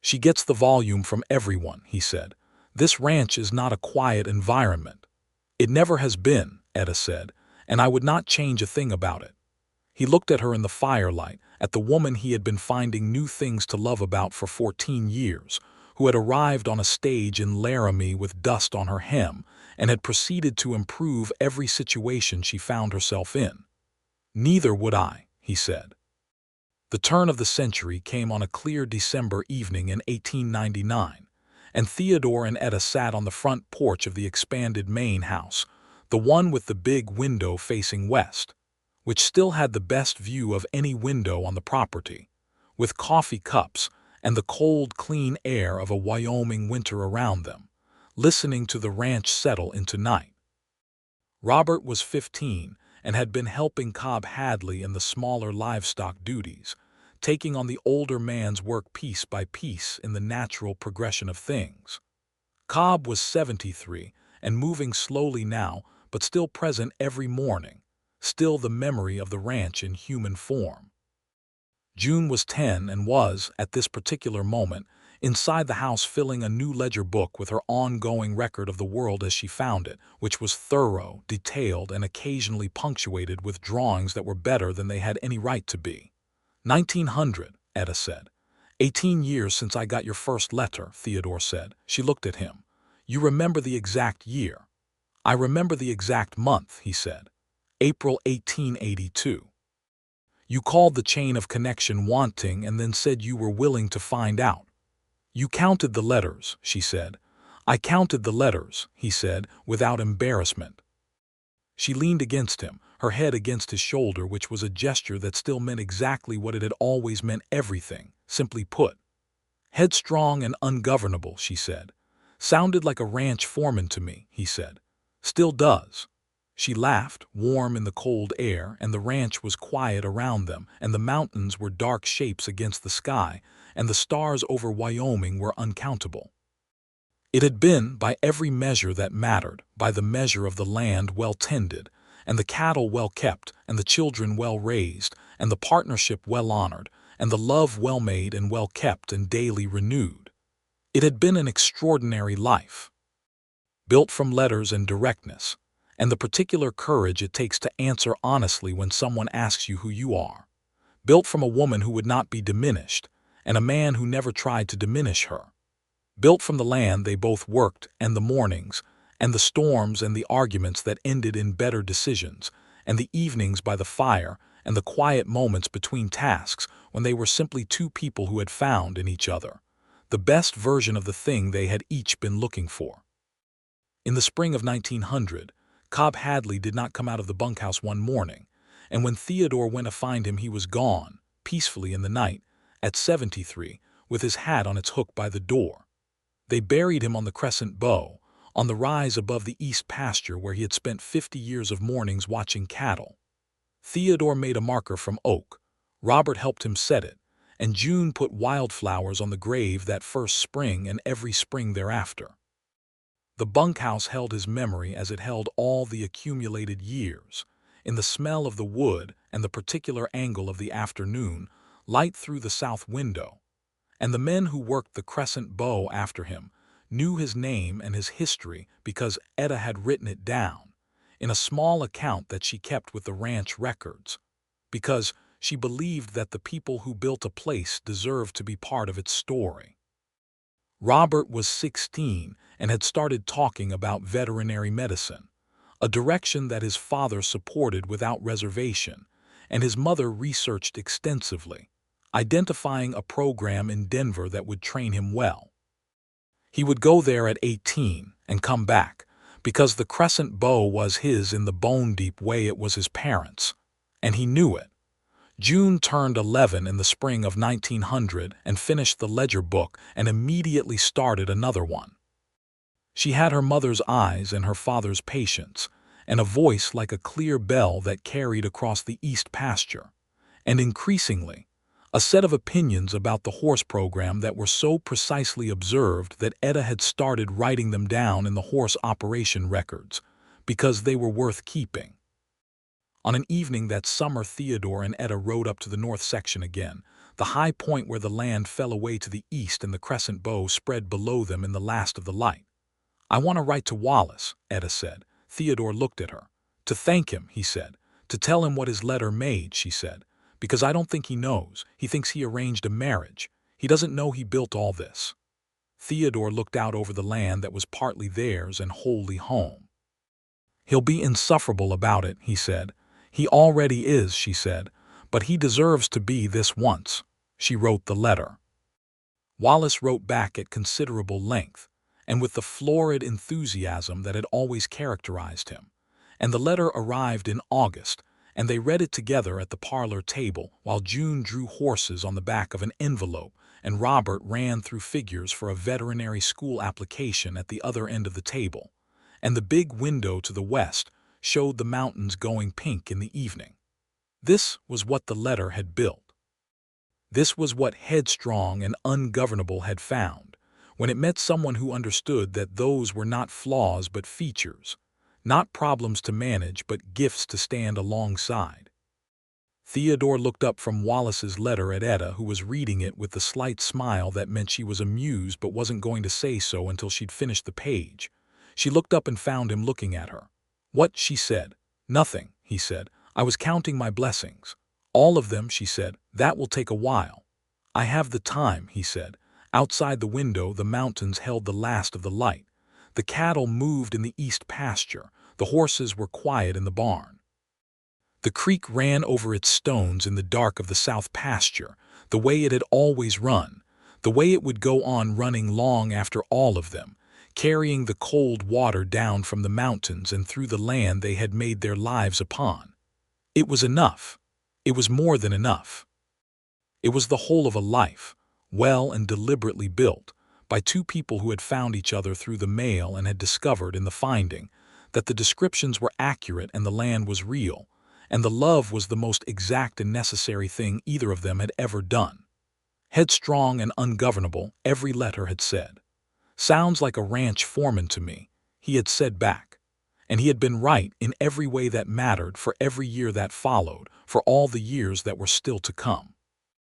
[SPEAKER 1] "She gets the volume from everyone," he said. "This ranch is not a quiet environment." "It never has been," Etta said, "and I would not change a thing about it." He looked at her in the firelight, at the woman he had been finding new things to love about for 14 years, who had arrived on a stage in Laramie with dust on her hem and had proceeded to improve every situation she found herself in. "Neither would I," he said. The turn of the century came on a clear December evening in 1899, and Theodore and Etta sat on the front porch of the expanded main house, the one with the big window facing west, which still had the best view of any window on the property, with coffee cups and the cold, clean air of a Wyoming winter around them, listening to the ranch settle into night. Robert was 15 and had been helping Cobb Hadley in the smaller livestock duties, taking on the older man's work piece by piece in the natural progression of things. Cobb was 73 and moving slowly now, but still present every morning, still the memory of the ranch in human form. June was 10 and was, at this particular moment, inside the house filling a new ledger book with her ongoing record of the world as she found it, which was thorough, detailed, and occasionally punctuated with drawings that were better than they had any right to be. 1900, Etta said. 18 years since I got your first letter, Theodore said. She looked at him. You remember the exact year? I remember the exact month, he said. April 1882. You called the chain of connection wanting and then said you were willing to find out. You counted the letters, she said. I counted the letters, he said, without embarrassment. She leaned against him, her head against his shoulder, which was a gesture that still meant exactly what it had always meant, everything, simply put. Headstrong and ungovernable, she said. Sounded like a ranch foreman to me, he said. Still does. She laughed, warm in the cold air, and the ranch was quiet around them, and the mountains were dark shapes against the sky, and the stars over Wyoming were uncountable. It had been, by every measure that mattered, by the measure of the land well tended, and the cattle well kept, and the children well raised, and the partnership well honored, and the love well made and well kept and daily renewed. It had been an extraordinary life, built from letters and directness, and the particular courage it takes to answer honestly when someone asks you who you are. Built from a woman who would not be diminished, and a man who never tried to diminish her. Built from the land they both worked, and the mornings, and the storms and the arguments that ended in better decisions, and the evenings by the fire, and the quiet moments between tasks when they were simply two people who had found in each other the best version of the thing they had each been looking for. In the spring of 1900, Cobb Hadley did not come out of the bunkhouse one morning, and when Theodore went to find him he was gone, peacefully in the night, at 73, with his hat on its hook by the door. They buried him on the Crescent Bow, on the rise above the east pasture where he had spent 50 years of mornings watching cattle. Theodore made a marker from oak, Robert helped him set it, and June put wildflowers on the grave that first spring and every spring thereafter. The bunkhouse held his memory as it held all the accumulated years, in the smell of the wood and the particular angle of the afternoon, light through the south window. And the men who worked the Crescent Bow after him knew his name and his history because Etta had written it down, in a small account that she kept with the ranch records, because she believed that the people who built a place deserved to be part of its story. Robert was 16 and had started talking about veterinary medicine, a direction that his father supported without reservation, and his mother researched extensively, identifying a program in Denver that would train him well. He would go there at 18 and come back, because the Crescent Bow was his in the bone-deep way it was his parents', and he knew it. June turned 11 in the spring of 1900 and finished the ledger book and immediately started another one. She had her mother's eyes and her father's patience, and a voice like a clear bell that carried across the east pasture, and increasingly, a set of opinions about the horse program that were so precisely observed that Etta had started writing them down in the horse operation records, because they were worth keeping. On an evening that summer, Theodore and Etta rode up to the north section again, the high point where the land fell away to the east and the Crescent Bow spread below them in the last of the light. I want to write to Wallace, Etta said. Theodore looked at her. To thank him, he said. To tell him what his letter made, she said. Because I don't think he knows. He thinks he arranged a marriage. He doesn't know he built all this. Theodore looked out over the land that was partly theirs and wholly home. He'll be insufferable about it, he said. He already is, she said, but he deserves to be this once. She wrote the letter. Wallace wrote back at considerable length, and with the florid enthusiasm that had always characterized him. And the letter arrived in August, and they read it together at the parlor table while June drew horses on the back of an envelope and Robert ran through figures for a veterinary school application at the other end of the table, and the big window to the west showed the mountains going pink in the evening. This was what the letter had built. This was what Headstrong and Ungovernable had found, when it met someone who understood that those were not flaws but features, not problems to manage but gifts to stand alongside. Theodore looked up from Wallace's letter at Etta, who was reading it with the slight smile that meant she was amused but wasn't going to say so until she'd finished the page. She looked up and found him looking at her. What? She said. Nothing, he said. I was counting my blessings. All of them, she said. That will take a while. I have the time, he said. Outside the window, the mountains held the last of the light. The cattle moved in the east pasture. The horses were quiet in the barn. The creek ran over its stones in the dark of the south pasture, the way it had always run, the way it would go on running long after all of them, carrying the cold water down from the mountains and through the land they had made their lives upon. It was enough. It was more than enough. It was the whole of a life, well and deliberately built, by two people who had found each other through the mail and had discovered in the finding that the descriptions were accurate and the land was real, and the love was the most exact and necessary thing either of them had ever done. Headstrong and ungovernable, every letter had said. Sounds like a ranch foreman to me, he had said back. And he had been right in every way that mattered for every year that followed, for all the years that were still to come.